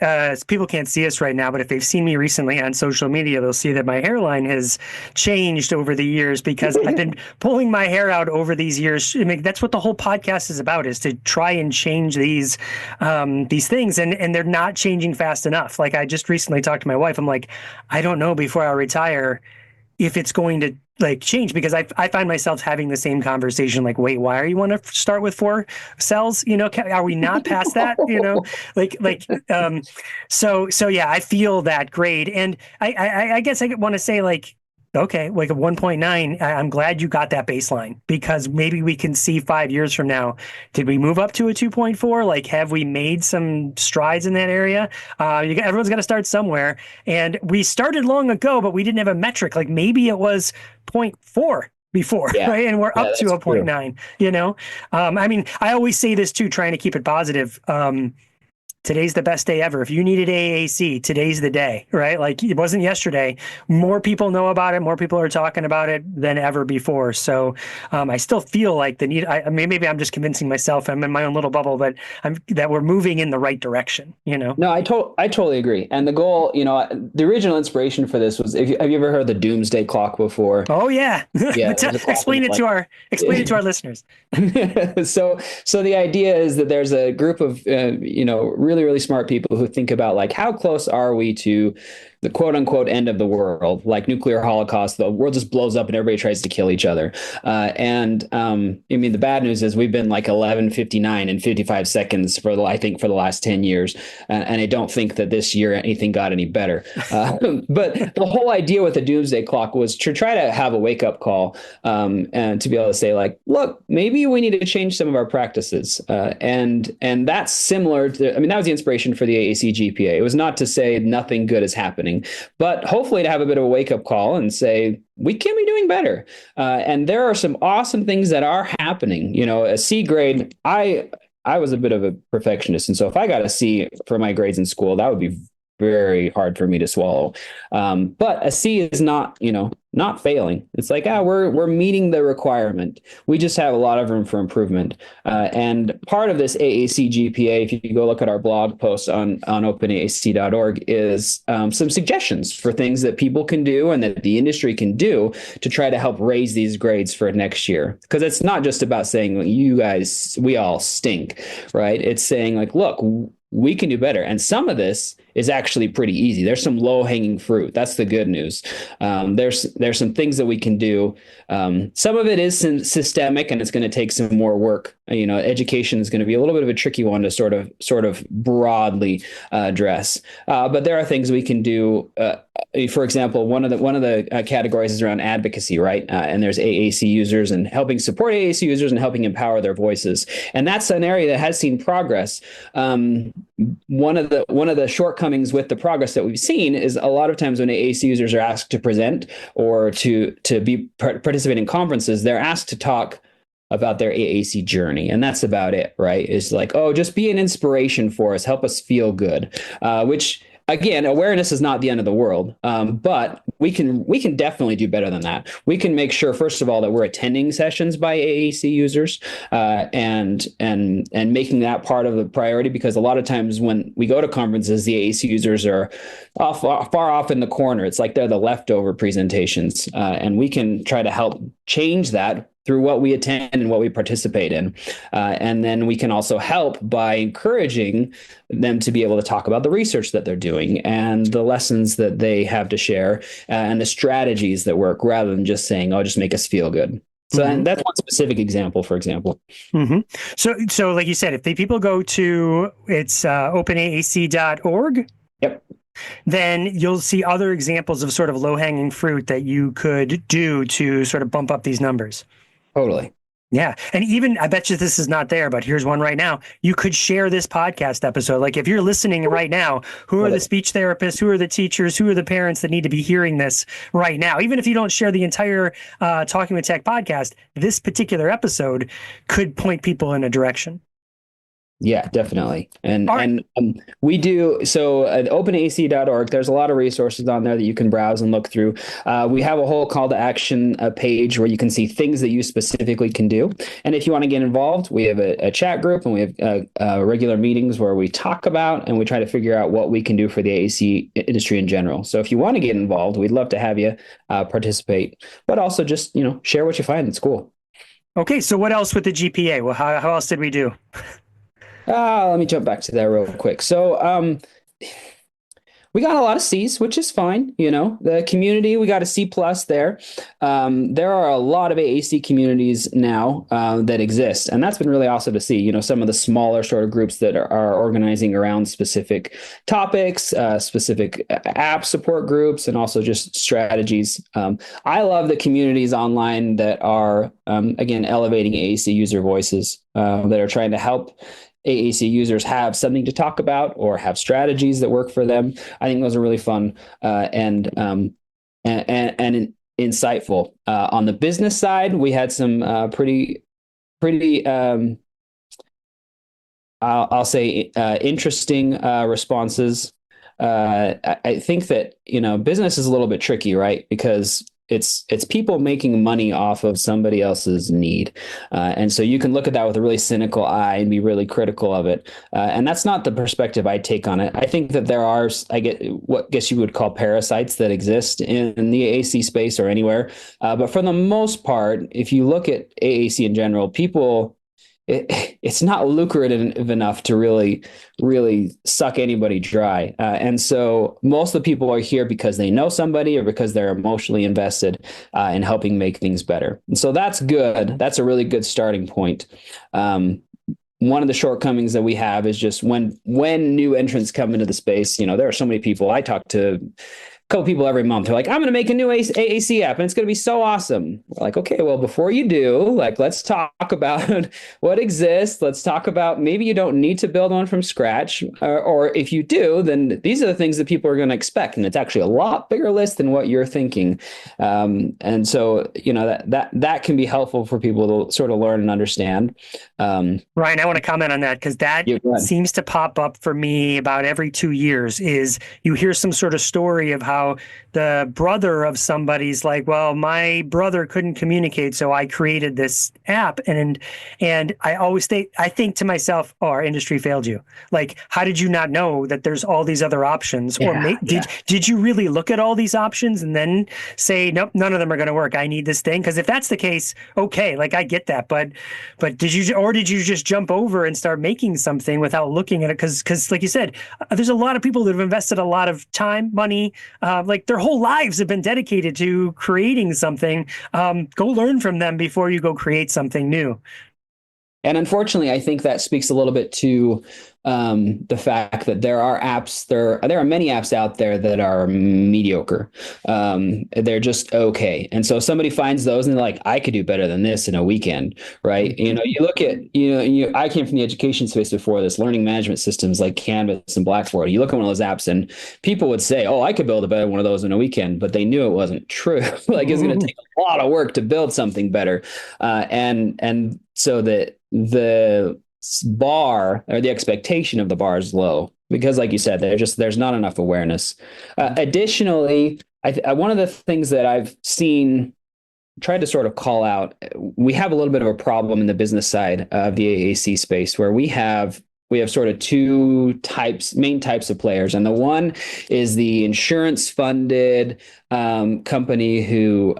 people can't see us right now, but if they've seen me recently on social media, they'll see that my hairline has changed over the years because I've been pulling my hair out over these years. I mean, that's what the whole podcast is about, is to try and change these things. And they're not changing fast enough. Like I just recently talked to my wife. I'm like, I don't know before I retire if it's going to change, because I find myself having the same conversation. Like, wait, why are you want to start with 4 cells? Are we not past that? So yeah, I feel that grade. And I guess I want to say okay, like a 1.9, I'm glad you got that baseline, because maybe we can see 5 years from now, did we move up to a 2.4? Have we made some strides in that area? Everyone's got to start somewhere. And we started long ago, but we didn't have a metric. Maybe it was 0.4 before, right? And we're up to a 0.9, I mean, I always say this too, trying to keep it positive. Today's the best day ever. If you needed AAC, today's the day, right? It wasn't yesterday. More people know about it. More people are talking about it than ever before. So I still feel like the need. Maybe I'm just convincing myself I'm in my own little bubble, but that we're moving in the right direction. No, I totally agree. And the goal, the original inspiration for this was, have you ever heard the doomsday clock before? Oh yeah, yeah. Explain it to our listeners. So the idea is that there's a group of really, really smart people who think about how close are we to the quote unquote end of the world, like nuclear holocaust. The world just blows up and everybody tries to kill each other. The bad news is we've been 11:59 and 55 seconds for the last 10 years. And I don't think that this year anything got any better. But the whole idea with the doomsday clock was to try to have a wake up call, and to be able to say look, maybe we need to change some of our practices. And that's similar to, that was the inspiration for the AAC GPA. It was not to say nothing good is happening, but hopefully to have a bit of a wake-up call and say, we can be doing better. And there are some awesome things that are happening. A C grade, I was a bit of a perfectionist. And so if I got a C for my grades in school, that would be very hard for me to swallow. But a C is not, not failing. It's like, we're meeting the requirement. We just have a lot of room for improvement. And part of this AAC GPA, if you go look at our blog post on openaac.org, is some suggestions for things that people can do and that the industry can do to try to help raise these grades for next year. Because it's not just about saying, you guys, we all stink, right? It's saying like, look, we can do better. And some of this is actually pretty easy. There's some low-hanging fruit. That's the good news. There's some things that we can do. Some of it is systemic, and it's going to take some more work. Education is going to be a little bit of a tricky one to sort of broadly address. But there are things we can do. For example, one of the categories is around advocacy, right? And there's AAC users and helping support AAC users and helping empower their voices. And that's an area that has seen progress. One of the shortcomings with the progress that we've seen is a lot of times when AAC users are asked to present or to participate in conferences, they're asked to talk about their AAC journey. And that's about it, right? It's like, just be an inspiration for us, help us feel good, which again, awareness is not the end of the world, but we can definitely do better than that. We can make sure, first of all, that we're attending sessions by AAC users and making that part of the priority, because a lot of times when we go to conferences, the AAC users are far off in the corner. It's like they're the leftover presentations, and we can try to help change that through what we attend and what we participate in. And then we can also help by encouraging them to be able to talk about the research that they're doing and the lessons that they have to share and the strategies that work, rather than just saying, just make us feel good. So and that's one specific example, for example. Mm-hmm. So like you said, if people go to openaac.org, yep, then you'll see other examples of sort of low-hanging fruit that you could do to sort of bump up these numbers. Totally. Yeah. And even, I bet you this is not there, but here's one right now. You could share this podcast episode. Like if you're listening right now, who are the speech therapists, who are the teachers, who are the parents that need to be hearing this right now? Even if you don't share the entire Talking with Tech podcast, this particular episode could point people in a direction. Yeah, definitely. And we do. So at openaac.org, there's a lot of resources on there that you can browse and look through. We have a whole call to action page where you can see things that you specifically can do. And if you want to get involved, we have a chat group, and we have regular meetings where we talk about and we try to figure out what we can do for the AAC industry in general. So if you want to get involved, we'd love to have you participate, but also just, share what you find in school. Okay. So what else with the GPA? Well, how else did we do? Let me jump back to that real quick. So we got a lot of C's, which is fine. The community, we got a C+ there. There are a lot of AAC communities now that exist, and that's been really awesome to see. Some of the smaller sort of groups that are organizing around specific topics, specific app support groups, and also just strategies. I love the communities online that are, again, elevating AAC user voices, that are trying to help AAC users have something to talk about or have strategies that work for them. I think those are really fun and insightful. On the business side, we had some pretty I'll say interesting responses. I think that business is a little bit tricky, right? Because it's people making money off of somebody else's need. And so you can look at that with a really cynical eye and be really critical of it. And that's not the perspective I take on it. I think that there are, what guess you would call parasites that exist in the AAC space or anywhere. But for the most part, if you look at AAC in general, people, it's not lucrative enough to really suck anybody dry. And so most of the people are here because they know somebody or because they're emotionally invested in helping make things better. And so that's good. That's a really good starting point. One of the shortcomings that we have is just when new entrants come into the space, there are so many people I talk to couple people every month who are like, I'm going to make a new AAC app and it's going to be so awesome. We're like, okay, well, before you do, like, let's talk about what exists. Let's talk about maybe you don't need to build one from scratch, or if you do, then these are the things that people are going to expect. And it's actually a lot bigger list than what you're thinking. And so, that can be helpful for people to sort of learn and understand. Ryan, I want to comment on that because that seems to pop up for me about every 2 years. Is you hear some sort of story of how the brother of somebody's like, well, my brother couldn't communicate, so I created this app. And I think to myself, oh, our industry failed you. Like, how did you not know that there's all these other options? Did you really look at all these options and then say, nope, none of them are going to work, I need this thing? Because if that's the case, okay, like, I get that. But did you just jump over and start making something without looking at it? Because like you said, there's a lot of people that have invested a lot of time, money, like their whole lives have been dedicated to creating something. Go learn from them before you go create something new. And unfortunately, I think that speaks a little bit to the fact that there are many apps out there that are mediocre. They're just okay. And so somebody finds those and they're like, I could do better than this in a weekend, right? You look at, I came from the education space before this, learning management systems like Canvas and Blackboard. You look at one of those apps and people would say, oh, I could build a better one of those in a weekend, but they knew it wasn't true. Like, it's going to take a lot of work to build something better. And so that the bar, or the expectation of the bar, is low because, like you said, there's not enough awareness. Additionally, one of the things that I've seen, tried to sort of call out, we have a little bit of a problem in the business side of the AAC space where we have sort of two main types of players. And the one is the insurance funded company who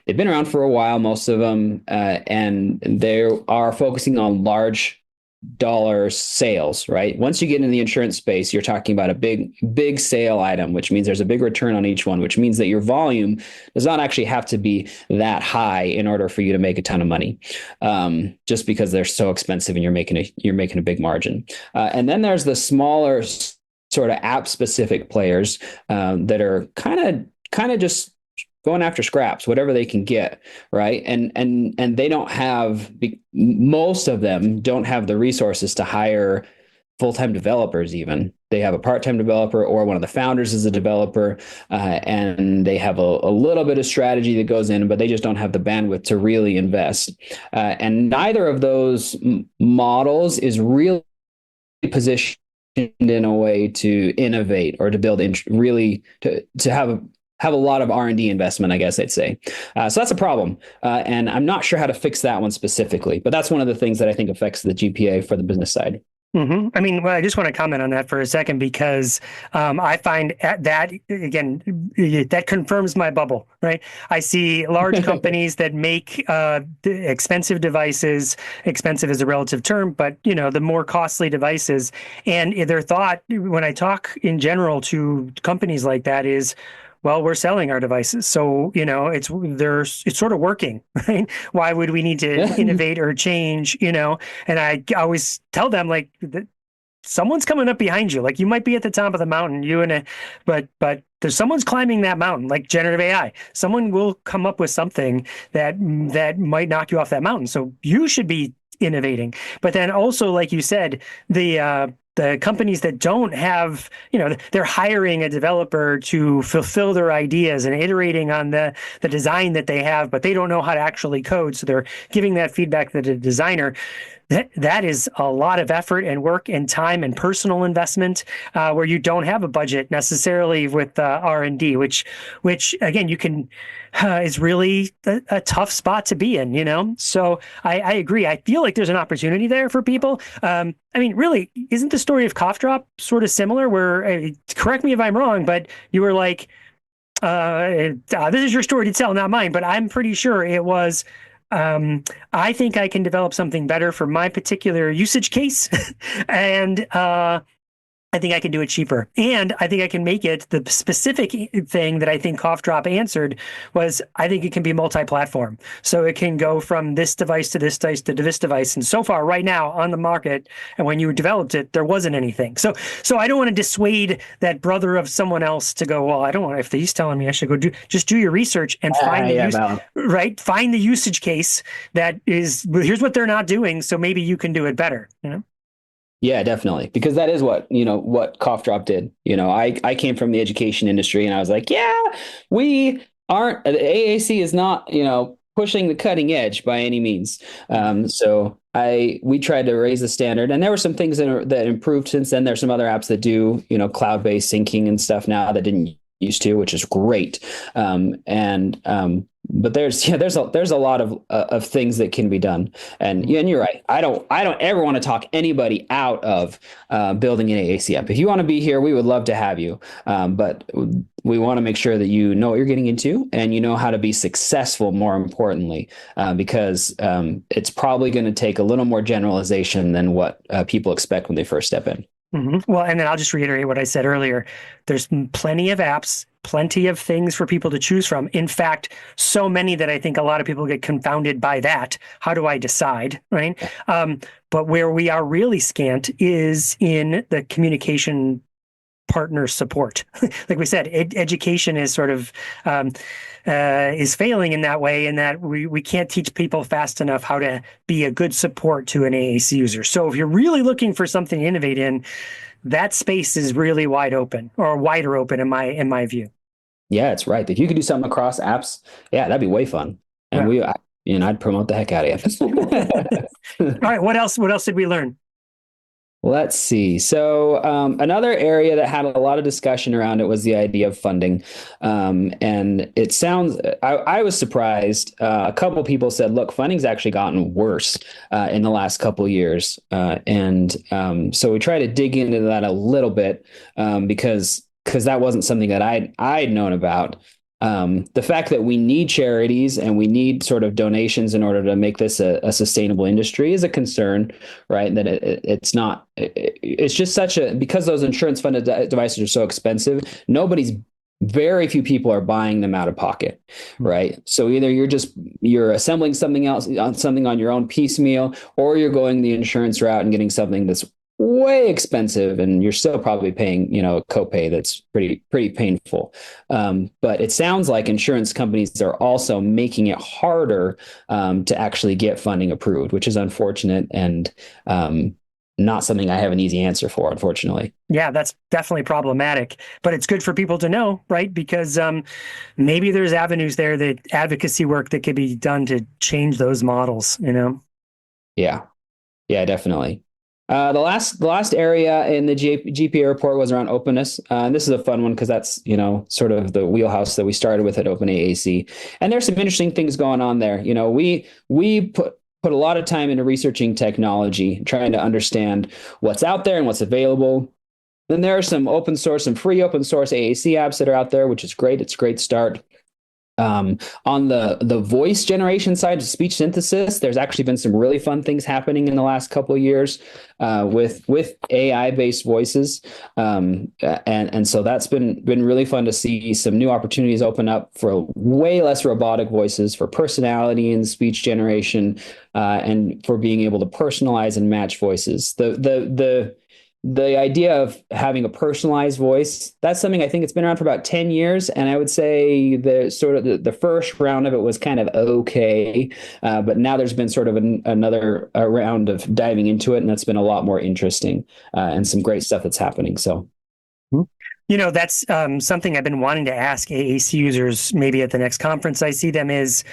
they've been around for a while, most of them, and they are focusing on large dollar sales, right? Once you get in the insurance space, you're talking about a big sale item, which means there's a big return on each one, which means that your volume does not actually have to be that high in order for you to make a ton of money, just because they're so expensive and you're making a big margin. And then there's the smaller sort of app specific players that are kind of just going after scraps, whatever they can get, right? And they don't have, most of them don't have the resources to hire full-time developers even. They have a part-time developer, or one of the founders is a developer, and they have a little bit of strategy that goes in, but they just don't have the bandwidth to really invest. And neither of those models is really positioned in a way to innovate or to build, to have a lot of R&D investment, I guess I'd say. So that's a problem. And I'm not sure how to fix that one specifically, but that's one of the things that I think affects the GPA for the business side. Mm-hmm. I mean, well, I just want to comment on that for a second because I find that, again, that confirms my bubble, right? I see large companies that make expensive devices. Expensive is a relative term, but, the more costly devices. And their thought, when I talk in general to companies like that, is, well, we're selling our devices, so it's sort of working, right? Why would we need to innovate or change? And I always tell them, like, someone's coming up behind you. Like, you might be at the top of the mountain, but there's someone's climbing that mountain, like generative AI. Someone will come up with something that might knock you off that mountain. So you should be innovating. But then also, like you said, the companies that don't have, they're hiring a developer to fulfill their ideas and iterating on the design that they have, but they don't know how to actually code. So they're giving that feedback to the designer. That is a lot of effort and work and time and personal investment where you don't have a budget necessarily with R&D, which again, you can is really a tough spot to be in, So I agree. I feel like there's an opportunity there for people. I mean, really, isn't the story of CoughDrop sort of similar where, correct me if I'm wrong, but you were like, this is your story to tell, not mine, but I'm pretty sure it was, I think I can develop something better for my particular usage case. And I think I can do it cheaper. And I think I can make it, the specific thing that I think CoughDrop answered was, I think it can be multi-platform. So it can go from this device to this device to this device. And so far right now on the market, and when you developed it, there wasn't anything. So I don't want to dissuade that brother of someone else to go, well, I don't want, if he's telling me I should go just do your research and find find the usage case that is, here's what they're not doing. So maybe you can do it better, Yeah, definitely. Because that is what CoughDrop did. I came from the education industry and I was like, yeah, we aren't, the AAC is not, pushing the cutting edge by any means. So we tried to raise the standard, and there were some things that improved since then. There's some other apps that do, cloud-based syncing and stuff now that didn't used to, which is great. But there's a lot of things that can be done, and you're right. I don't ever want to talk anybody out of building an AAC app. If you want to be here, we would love to have you. But we want to make sure that you know what you're getting into and you know how to be successful. More importantly, because it's probably going to take a little more generalization than what people expect when they first step in. Mm-hmm. Well, and then I'll just reiterate what I said earlier. There's plenty of apps, plenty of things for people to choose from. In fact, so many that I think a lot of people get confounded by that. How do I decide, right? But where we are really scant is in the communication partner support. Like we said, education is sort of is failing in that way, in that we can't teach people fast enough how to be a good support to an AAC user. So if you're really looking for something to innovate in, that space is really wide open, or wider open in my view. Yeah, it's right. If you could do something across apps, yeah, that'd be way fun. And I'd promote the heck out of it. All right. What else did we learn? Let's see. So another area that had a lot of discussion around it was the idea of funding. And it sounds, I was surprised. A couple of people said, look, funding's actually gotten worse in the last couple of years. So we try to dig into that a little bit because that wasn't something that I'd known about. The fact that we need charities and we need sort of donations in order to make this a sustainable industry is a concern, right? That it's just because those insurance funded devices are so expensive, very few people are buying them out of pocket, right? So either you're assembling something else on your own piecemeal, or you're going the insurance route and getting something that's way expensive, and you're still probably paying, a copay that's pretty painful. But it sounds like insurance companies are also making it harder to actually get funding approved, which is unfortunate and not something I have an easy answer for, unfortunately. Yeah, that's definitely problematic, but it's good for people to know, right? Because maybe there's avenues there, that advocacy work that could be done to change those models, Yeah, definitely. The last area in the GPA report was around openness. And this is a fun one because that's, sort of the wheelhouse that we started with at Open AAC. And there's some interesting things going on there. We put a lot of time into researching technology, trying to understand what's out there and what's available. Then there are some free open source AAC apps that are out there, which is great. It's a great start. On the voice generation side of speech synthesis, there's actually been some really fun things happening in the last couple of years with AI-based voices. And so that's been really fun to see some new opportunities open up for way less robotic voices, for personality and speech generation, and for being able to personalize and match voices. The idea of having a personalized voice, that's something I think it's been around for about 10 years. And I would say the first round of it was kind of okay. But now there's been sort of another round of diving into it. And that's been a lot more interesting and some great stuff that's happening. So. That's something I've been wanting to ask AAC users, maybe at the next conference I see them, is,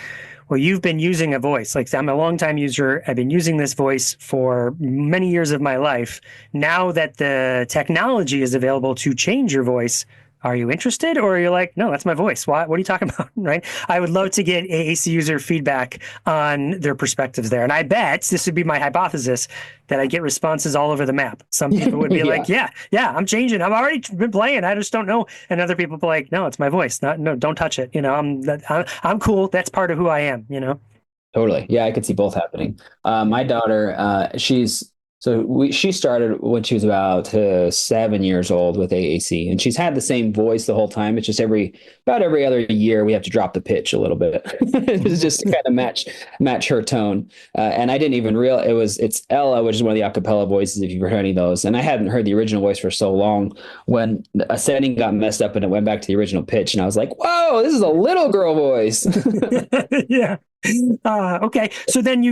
well, you've been using a voice. Like, I'm a longtime user. I've been using this voice for many years of my life. Now that the technology is available to change your voice, are you interested? Or are you like, no, that's my voice. What are you talking about? Right? I would love to get AAC user feedback on their perspectives there. And I bet, this would be my hypothesis, that I get responses all over the map. Some people would be like, yeah, I'm changing. I've already been playing. I just don't know. And other people be like, no, it's my voice. No, don't touch it. I'm cool. That's part of who I am, Totally. Yeah, I could see both happening. My daughter, she's She started when she was about 7 years old with AAC, and she's had the same voice the whole time. It's just about every other year we have to drop the pitch a little bit. It's just to kind of match her tone. And I didn't even realize it's Ella, which is one of the a cappella voices, if you've heard any of those. And I hadn't heard the original voice for so long when a setting got messed up and it went back to the original pitch, and I was like, "Whoa, this is a little girl voice." Yeah. Okay. So then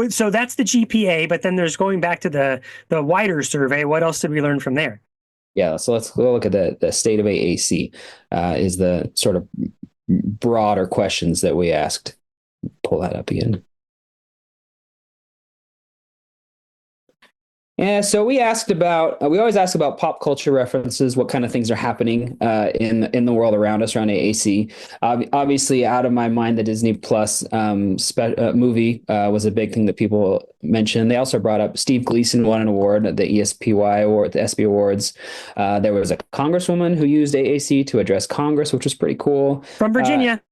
so that's the GPA, but then there's going back to the wider survey. What else did we learn from there? Yeah. So let's go look at the state of AAC, is the sort of broader questions that we asked. Pull that up again. Yeah, so we always ask about pop culture references, what kind of things are happening in the world around us, around AAC. Obviously, out of my mind, the Disney Plus movie was a big thing that people mentioned. They also brought up Steve Gleason won an award at the ESPY Award, the ESPY Awards. There was a congresswoman who used AAC to address Congress, which was pretty cool. From Virginia.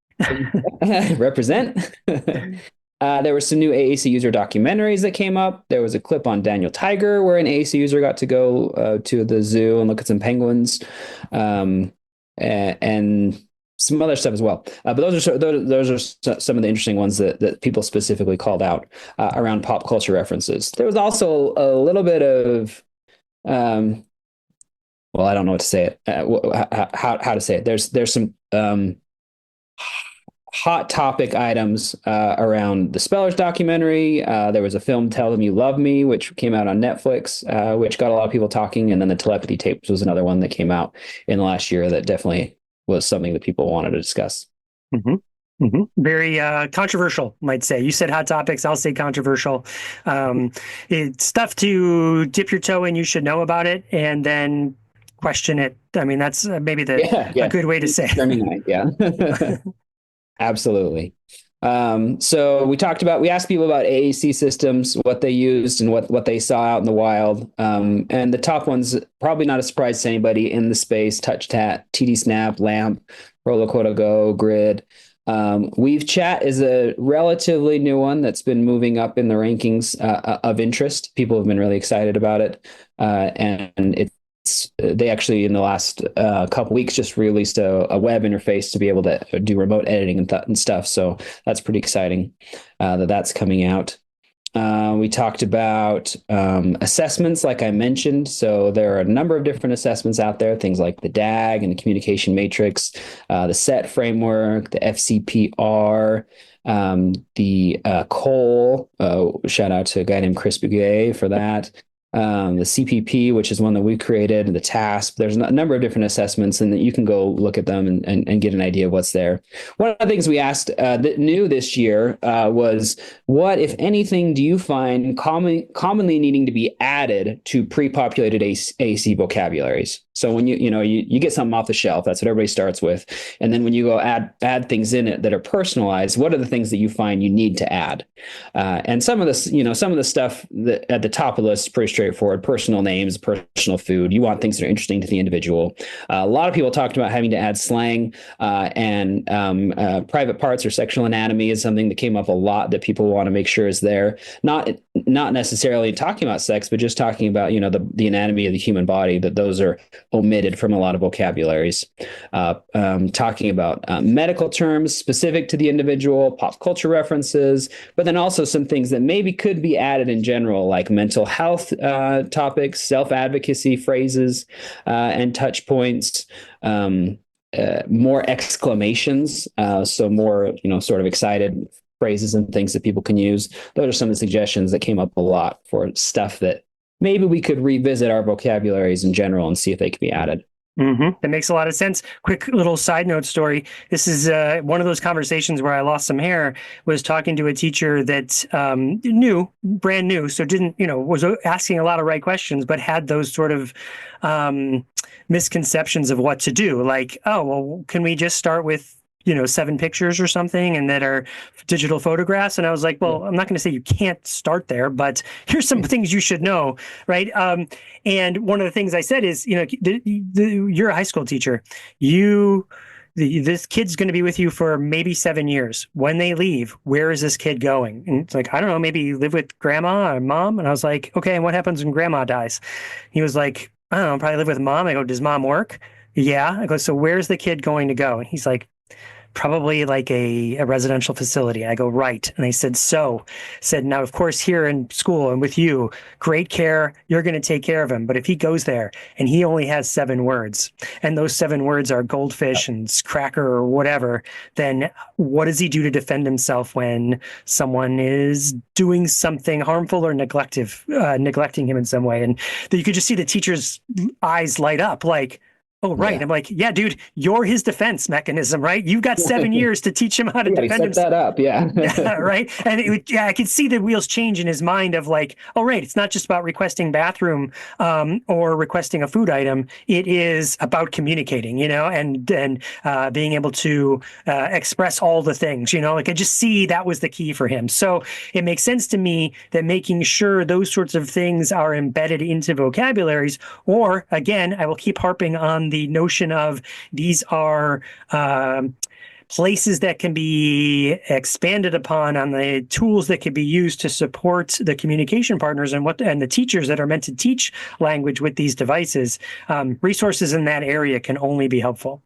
Represent. There were some new AAC user documentaries that came up. There was a clip on Daniel Tiger where an AAC user got to go to the zoo and look at some penguins, and some other stuff as well. But those are some of the interesting ones that people specifically called out around pop culture references. There was also a little bit of, well, I don't know what to say it. How to say it. There's some hot topic items around the Spellers documentary. There was a film, Tell Them You Love Me, which came out on Netflix, which got a lot of people talking. And then the telepathy tapes was another one that came out in the last year that definitely was something that people wanted to discuss. Mm-hmm. Mm-hmm. Very controversial, might say. You said hot topics, I'll say controversial. It's stuff to dip your toe in, you should know about it, and then question it. I mean, that's maybe a good way to say it. Yeah. Absolutely. So we asked people about AAC systems, what they used and what they saw out in the wild. And the top ones, probably not a surprise to anybody in the space: TouchTat, TD Snap, LAMP, Rollercoaster Go, Grid. Weave Chat is a relatively new one that's been moving up in the rankings of interest. People have been really excited about it. And they actually in the last couple weeks just released a web interface to be able to do remote editing and stuff. So that's pretty exciting that's coming out. We talked about assessments, like I mentioned. So there are a number of different assessments out there, things like the DAG and the communication matrix, the SET framework, the FCPR, the COLE. Shout out to a guy named Chris Bouguet for that. The CPP, which is one that we created, and the TASP. There's a number of different assessments, and you can go look at them and get an idea of what's there. One of the things we asked that new this year was, what, if anything, do you find commonly needing to be added to pre-populated AAC vocabularies? So when you get something off the shelf, that's what everybody starts with, and then when you go add things in it that are personalized, what are the things that you find you need to add? And some of the stuff that at the top of the list is pretty straightforward: personal names, personal food. You want things that are interesting to the individual. A lot of people talked about having to add slang, and private parts or sexual anatomy is something that came up a lot that people want to make sure is there. Not necessarily talking about sex, but just talking about the anatomy of the human body, that those are omitted from a lot of vocabularies. Talking about medical terms specific to the individual, pop culture references, but then also some things that maybe could be added in general, like mental health topics, self-advocacy phrases, and touch points, more exclamations, so more sort of excited phrases and things that people can use. Those are some of the suggestions that came up a lot for stuff that maybe we could revisit our vocabularies in general and see if they could be added. Mm-hmm. That makes a lot of sense. Quick little side note story. This is one of those conversations where I lost some hair. Was talking to a teacher that brand new, so didn't was asking a lot of right questions, but had those sort of misconceptions of what to do. Like, oh, well, can we just start with 7 pictures or something and that are digital photographs? And I was like, well, I'm not going to say you can't start there, but here's some things you should know, right? And one of the things I said is, you're a high school teacher. You this kid's going to be with you for maybe 7 years. When they leave, where is this kid going? And it's like, I don't know, maybe live with grandma or mom. And I was like, okay, and what happens when grandma dies? He was like, I don't know, probably live with mom. I go, does mom work? Yeah. I go, so where's the kid going to go? And he's like, probably like a residential facility. I go, right. And they said, now, of course, here in school and with you, great care, you're going to take care of him. But if he goes there and he only has 7 words, and those 7 words are goldfish and cracker or whatever, then what does he do to defend himself when someone is doing something harmful or neglecting him in some way? And you could just see the teacher's eyes light up like, oh, right. Yeah. I'm like, yeah, dude, you're his defense mechanism, right? You've got 7 years to teach him how to defend himself. Set that up, yeah. Right. And I could see the wheels change in his mind of like, oh, right, it's not just about requesting bathroom or requesting a food item. It is about communicating, and being able to express all the things, like I just see that was the key for him. So it makes sense to me that making sure those sorts of things are embedded into vocabularies, or again, I will keep harping on the notion of these are places that can be expanded upon, on the tools that can be used to support the communication partners and the teachers that are meant to teach language with these devices. Resources in that area can only be helpful.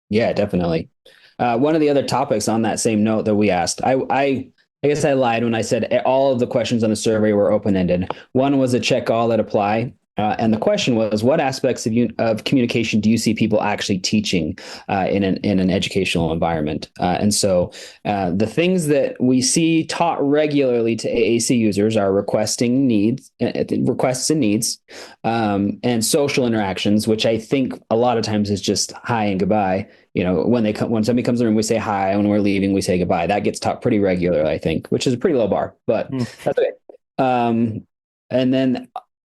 Yeah, definitely. One of the other topics on that same note that we asked, I guess I lied when I said all of the questions on the survey were open-ended. One was a check all that apply. And the question was, what aspects of communication do you see people actually teaching in an educational environment? And so the things that we see taught regularly to AAC users are requests and needs, and social interactions, which I think a lot of times is just hi and goodbye. When somebody comes in the room, we say hi. When we're leaving, we say goodbye. That gets taught pretty regularly, I think, which is a pretty low bar, but that's okay. And then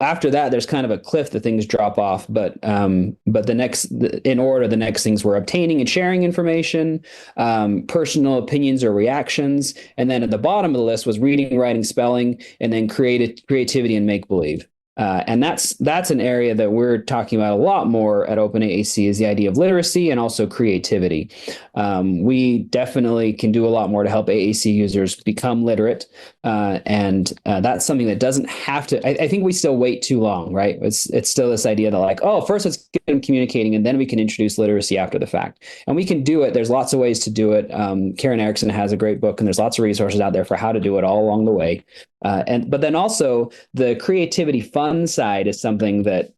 after that, there's kind of a cliff that things drop off, but in order, the next things were obtaining and sharing information, personal opinions or reactions, and then at the bottom of the list was reading, writing, spelling, and then creativity and make believe. And that's an area that we're talking about a lot more at Open AAC, is the idea of literacy and also creativity. We definitely can do a lot more to help AAC users become literate. And that's something that doesn't have to, I think we still wait too long, right? It's still this idea that like, oh, first let's get them communicating and then we can introduce literacy after the fact. And we can do it. There's lots of ways to do it. Karen Erickson has a great book, and there's lots of resources out there for how to do it all along the way. But then also the creativity fun side is something that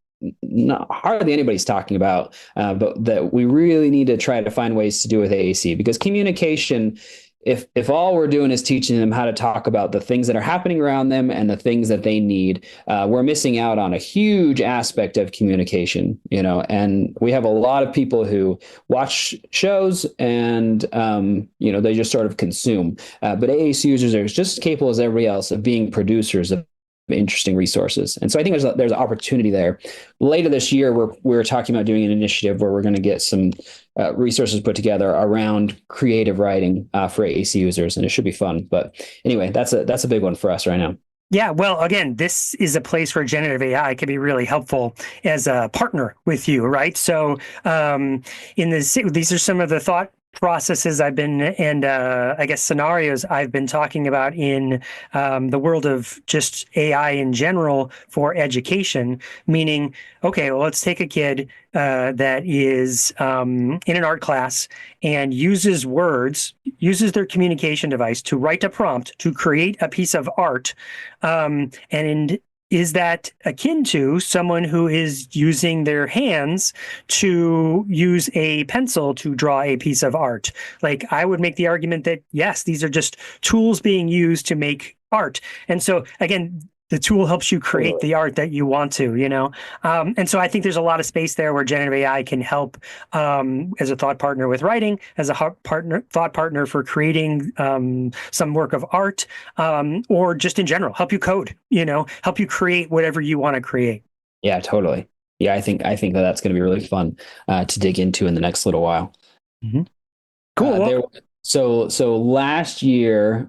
hardly anybody's talking about, but that we really need to try to find ways to do with AAC, because communication, if all we're doing is teaching them how to talk about the things that are happening around them and the things that they need, we're missing out on a huge aspect of communication, and we have a lot of people who watch shows and, they just sort of consume, but AAC users are just as capable as everybody else of being producers of interesting resources. And so I think there's an opportunity there. Later this year, we're talking about doing an initiative where we're going to get some resources put together around creative writing for AAC users, and it should be fun. But anyway, that's a big one for us right now. Yeah, well, again, this is a place where generative AI can be really helpful as a partner with you, right? So these are some of the thought processes I've been, and I guess scenarios I've been talking about in the world of just AI in general for education, meaning, okay, well, let's take a kid that is in an art class and uses their communication device to write a prompt to create a piece of art, and is that akin to someone who is using their hands to use a pencil to draw a piece of art? Like, I would make the argument that, yes, these are just tools being used to make art. And so, again, the tool helps you create the art that you want to, and so I think there's a lot of space there where generative AI can help as a thought partner with writing, as a thought partner for creating some work of art, or just in general, help you code, help you create whatever you want to create. Yeah, totally. Yeah, I think that's going to be really fun to dig into in the next little while. Mm-hmm. Cool. So last year,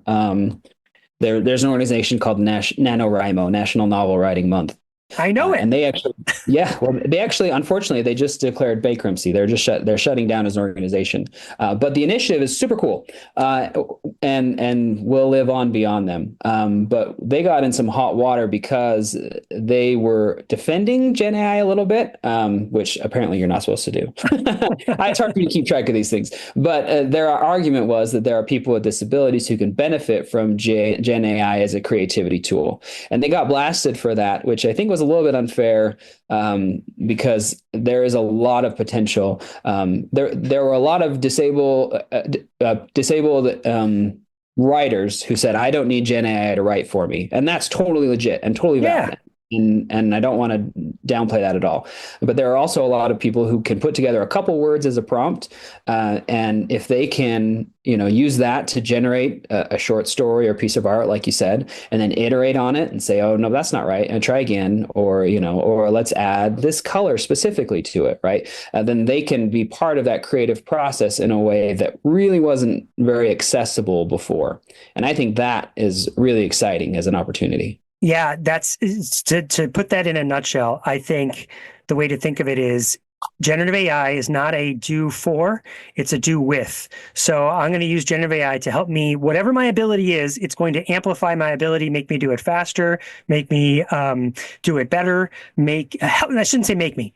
there's an organization called NaNoWriMo, National Novel Writing Month. I know it. And they actually, unfortunately, they just declared bankruptcy. They're shutting down as an organization. But the initiative is super cool, and will live on beyond them. But they got in some hot water because they were defending Gen AI a little bit, which apparently you're not supposed to do. It's hard for me to keep track of these things. But their argument was that there are people with disabilities who can benefit from Gen AI as a creativity tool. And they got blasted for that, which I think was a little bit unfair, because there is a lot of potential. There were a lot of disabled writers who said, I don't need Gen AI to write for me. And that's totally legit and totally valid. And I don't want to downplay that at all. But there are also a lot of people who can put together a couple words as a prompt. And if they can, use that to generate a short story or piece of art, like you said, and then iterate on it and say, oh, no, that's not right, and try again, or let's add this color specifically to it, right? Then they can be part of that creative process in a way that really wasn't very accessible before. And I think that is really exciting as an opportunity. Yeah, that's to put that in a nutshell. I think the way to think of it is generative AI is not a do for, it's a do with. So I'm going to use generative AI to help me, whatever my ability is, it's going to amplify my ability, make me do it faster, make me do it better,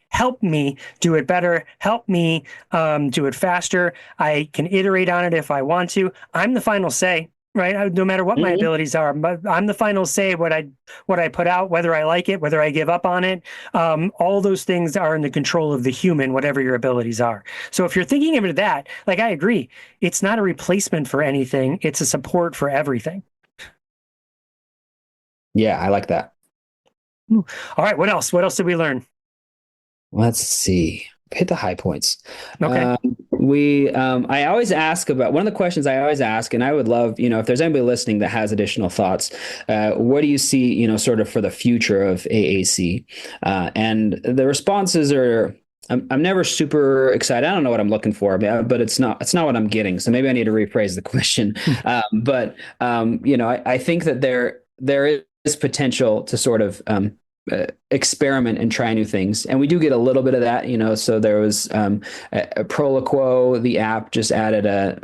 help me do it better, help me do it faster. I can iterate on it if I want to. I'm the final say. Right. No matter what my abilities are, but I'm the final say what I put out, whether I like it, whether I give up on it. All those things are in the control of the human, whatever your abilities are. So if you're thinking of it that, like, I agree, it's not a replacement for anything. It's a support for everything. Yeah, I like that. All right. What else? What else did we learn? Let's see. Hit the high points. Okay. I always ask about, one of the questions I always ask, and I would love, if there's anybody listening that has additional thoughts, what do you see, sort of for the future of AAC? And the responses are, I'm never super excited. I don't know what I'm looking for, but it's not what I'm getting. So maybe I need to rephrase the question. I think that there is potential to sort of, experiment and try new things, and we do get a little bit of that, so there was a Proloquo, the app just added a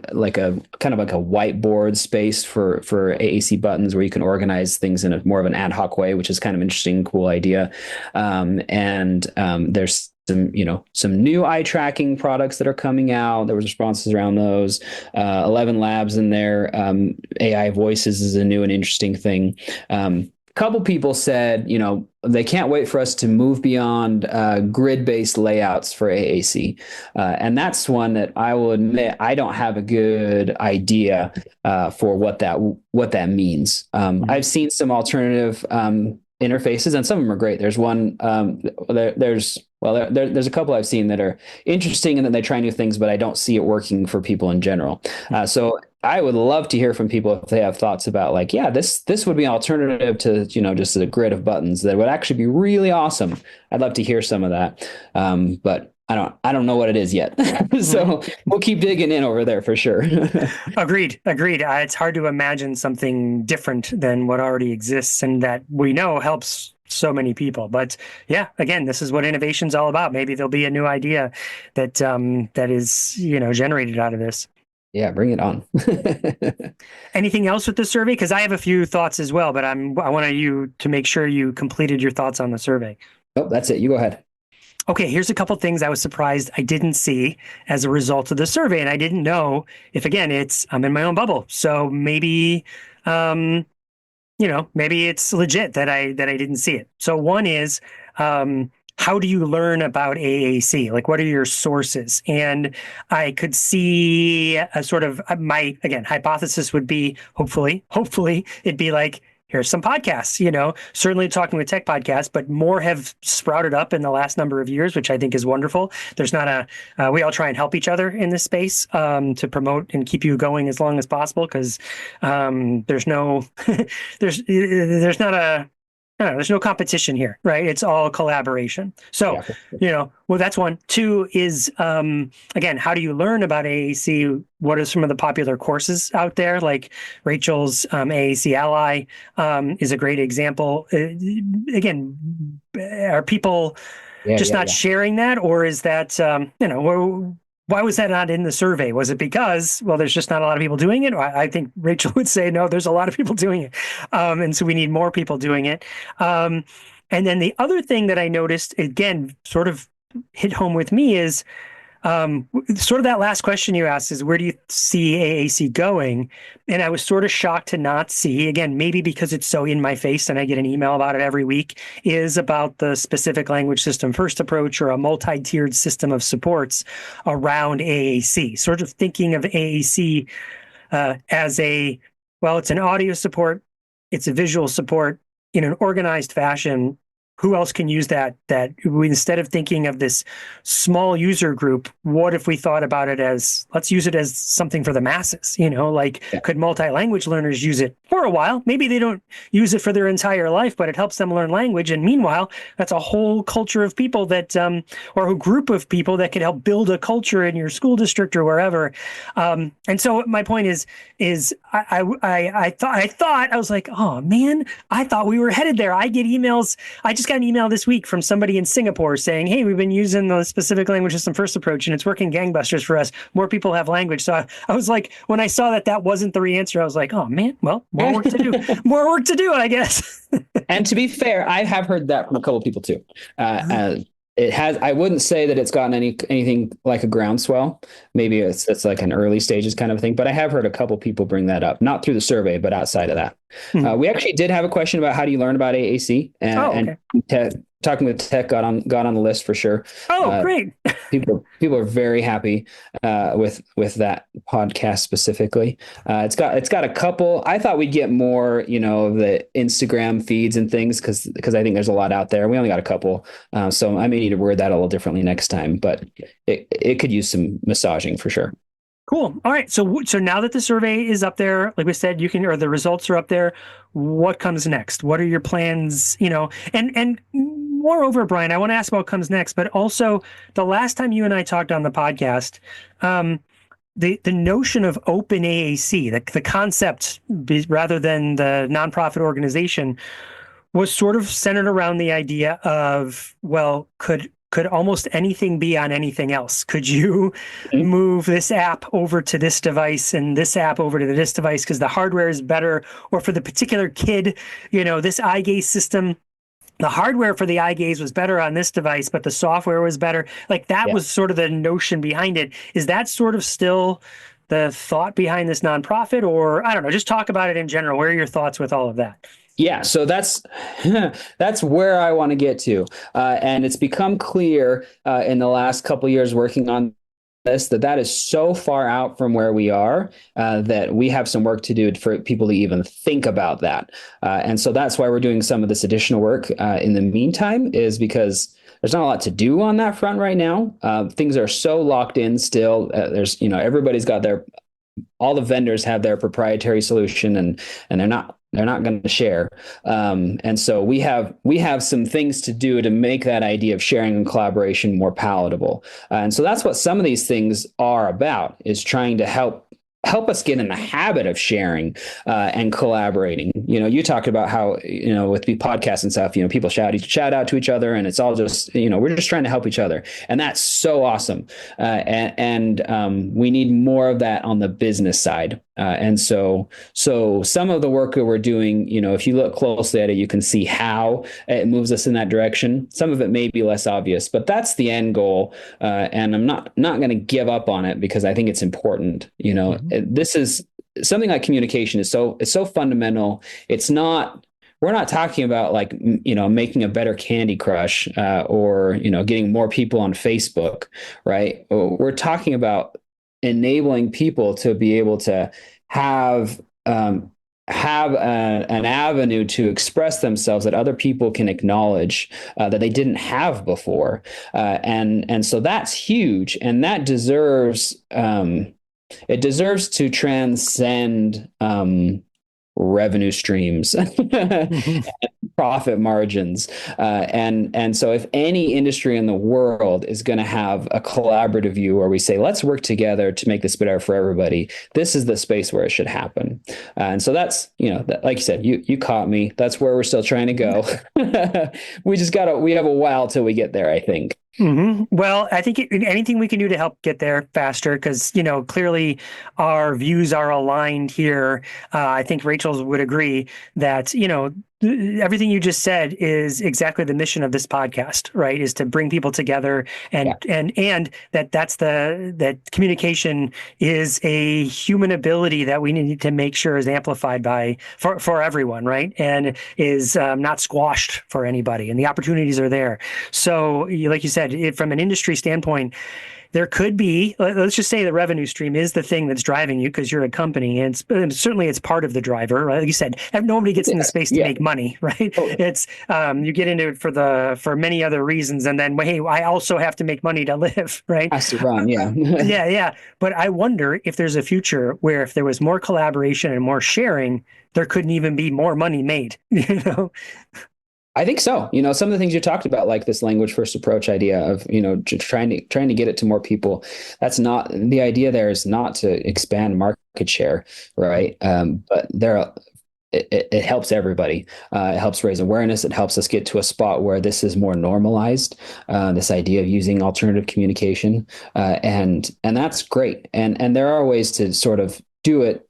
kind of like a whiteboard space for AAC buttons where you can organize things in a more of an ad hoc way, which is kind of interesting, cool idea. There's some new eye tracking products that are coming out. There was responses around those. 11 Labs in there. AI voices is a new and interesting thing. Couple people said, they can't wait for us to move beyond grid-based layouts for AAC. And that's one that I will admit I don't have a good idea for what that means. I've seen some alternative interfaces, and some of them are great. There's one, there's a couple I've seen that are interesting and that they try new things, but I don't see it working for people in general. So I would love to hear from people if they have thoughts about this would be an alternative to, just a grid of buttons that would actually be really awesome. I'd love to hear some of that. But I don't know what it is yet. So we'll keep digging in over there for sure. Agreed. It's hard to imagine something different than what already exists and that we know helps so many people. But yeah, again, this is what innovation's all about. Maybe there'll be a new idea that is, generated out of this. Yeah, bring it on. Anything else with the survey? Because I have a few thoughts as well, but I wanted you to make sure you completed your thoughts on the survey. Oh, that's it. You go ahead. Okay, here's a couple things I was surprised I didn't see as a result of the survey, and I didn't know if, again, I'm in my own bubble. So maybe, maybe it's legit that I didn't see it. So one is, how do you learn about AAC? Like, what are your sources? And I could see a sort of my, again, hypothesis would be hopefully it'd be like, here's some podcasts, certainly Talking with Tech podcasts, but more have sprouted up in the last number of years, which I think is wonderful. There's not we all try and help each other in this space to promote and keep you going as long as possible, because there's no competition here, right? It's all collaboration. So, well, that's one. Two is, again, how do you learn about AAC? What are some of the popular courses out there? Like Rachel's AAC Ally is a great example. Again, are people just not sharing that, or is that why was that not in the survey? Was it because, well, there's just not a lot of people doing it? I think Rachel would say, no, there's a lot of people doing it. And so we need more people doing it. And then the other thing that I noticed, again, sort of hit home with me is sort of that last question you asked is, where do you see AAC going? And I was sort of shocked to not see, again, maybe because it's so in my face and I get an email about it every week, is about the specific language system first approach or a multi-tiered system of supports around AAC. Sort of thinking of AAC as it's an audio support, it's a visual support in an organized fashion. Who else can use that we, instead of thinking of this small user group, what if we thought about it as, let's use it as something for the masses, could multi-language learners use it for a while? Maybe they don't use it for their entire life, but it helps them learn language. And meanwhile, that's a whole culture of people that, or a group of people that could help build a culture in your school district or wherever. And so my point is I thought, I was like, oh man, I thought we were headed there. I get emails. I just got an email this week from somebody in Singapore saying, hey, we've been using the specific language system first approach and it's working gangbusters for us. More people have language. So I was like, when I saw that wasn't the answer, I was like, oh man, well, more work to do. More work to do, I guess. And to be fair, I have heard that from a couple of people too. It has. I wouldn't say that it's gotten anything like a groundswell. Maybe it's like an early stages kind of thing. But I have heard a couple people bring that up, not through the survey, but outside of that. We actually did have a question about how do you learn about AAC, and talking with Tech got on the list for sure. Oh, great! People are very happy with that podcast specifically. It's got a couple. I thought we'd get more, of the Instagram feeds and things because I think there's a lot out there. We only got a couple, so I may need to word that a little differently next time. But it could use some massaging for sure. Cool. All right. So now that the survey is up there, like we said, or the results are up there, what comes next? What are your plans? And moreover, Brian, I want to ask about what comes next, but also the last time you and I talked on the podcast, the notion of open AAC, the concept rather than the nonprofit organization, was sort of centered around the idea of, well, could almost anything be on anything else? Could you move this app over to this device and this app over to this device because the hardware is better? Or for the particular kid, this eye gaze system, the hardware for the eye gaze was better on this device, but the software was better. Like that was sort of the notion behind it. Is that sort of still the thought behind this nonprofit? Or I don't know, just talk about it in general. Where are your thoughts with all of that? Yeah, so that's where I want to get to, and it's become clear in the last couple of years working on this that is so far out from where we are that we have some work to do for people to even think about that, and so that's why we're doing some of this additional work in the meantime, is because there's not a lot to do on that front right now. Things are so locked in still. There's everybody's got all the vendors have their proprietary solution, and they're not going to share. And so we have some things to do to make that idea of sharing and collaboration more palatable. And so that's what some of these things are about, is trying to help us get in the habit of sharing and collaborating. You talked about how, with the podcasts and stuff, people shout out to each other, and it's all just, we're just trying to help each other. And that's so awesome. And we need more of that on the business side. And so some of the work that we're doing, if you look closely at it, you can see how it moves us in that direction. Some of it may be less obvious, but that's the end goal. And I'm not going to give up on it because I think it's important. This is something like communication it's so fundamental. We're not talking about making a better Candy Crush or getting more people on Facebook, right? We're talking about enabling people to be able to have an avenue to express themselves that other people can acknowledge that they didn't have before, and so that's huge, and that deserves to transcend revenue streams. profit margins. And so if any industry in the world is going to have a collaborative view where we say, let's work together to make this better for everybody, this is the space where it should happen. And so that's, like you said, you caught me. That's where we're still trying to go. We have a while till we get there, I think. Mm-hmm. Well, I think anything we can do to help get there faster, because, clearly our views are aligned here. I think Rachel would agree that, everything you just said is exactly the mission of this podcast, right? Is to bring people together and that communication is a human ability that we need to make sure is amplified for everyone, right? And is not squashed for anybody, and the opportunities are there. So like you said, from an industry standpoint, there could be, let's just say the revenue stream is the thing that's driving you because you're a company, and certainly it's part of the driver, right? Like you said, nobody gets in the space to make money, right? Oh. It's you get into it for many other reasons, and then, hey, I also have to make money to live, right? Has to run, yeah. Yeah. But I wonder if there's a future where if there was more collaboration and more sharing, there couldn't even be more money made, I think so. Some of the things you talked about, like this language first approach idea of, trying to get it to more people. That's not the idea. There is not to expand market share, right? But it helps everybody. It helps raise awareness. It helps us get to a spot where this is more normalized. This idea of using alternative communication, and that's great. And there are ways to sort of do it.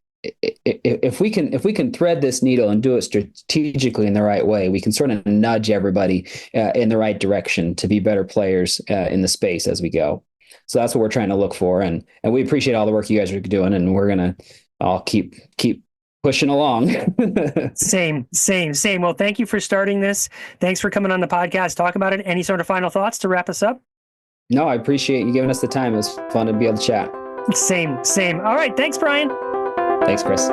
If we can thread this needle and do it strategically in the right way, we can sort of nudge everybody in the right direction to be better players in the space as we go. So that's what we're trying to look for, and we appreciate all the work you guys are doing, and we're gonna all keep pushing along. Same. Well, thank you for starting this. Thanks for coming on the podcast, talk about it. Any sort of final thoughts to wrap us up? No, I appreciate you giving us the time. It was fun to be able to chat. Same. All right, thanks, Brian. Thanks, Chris.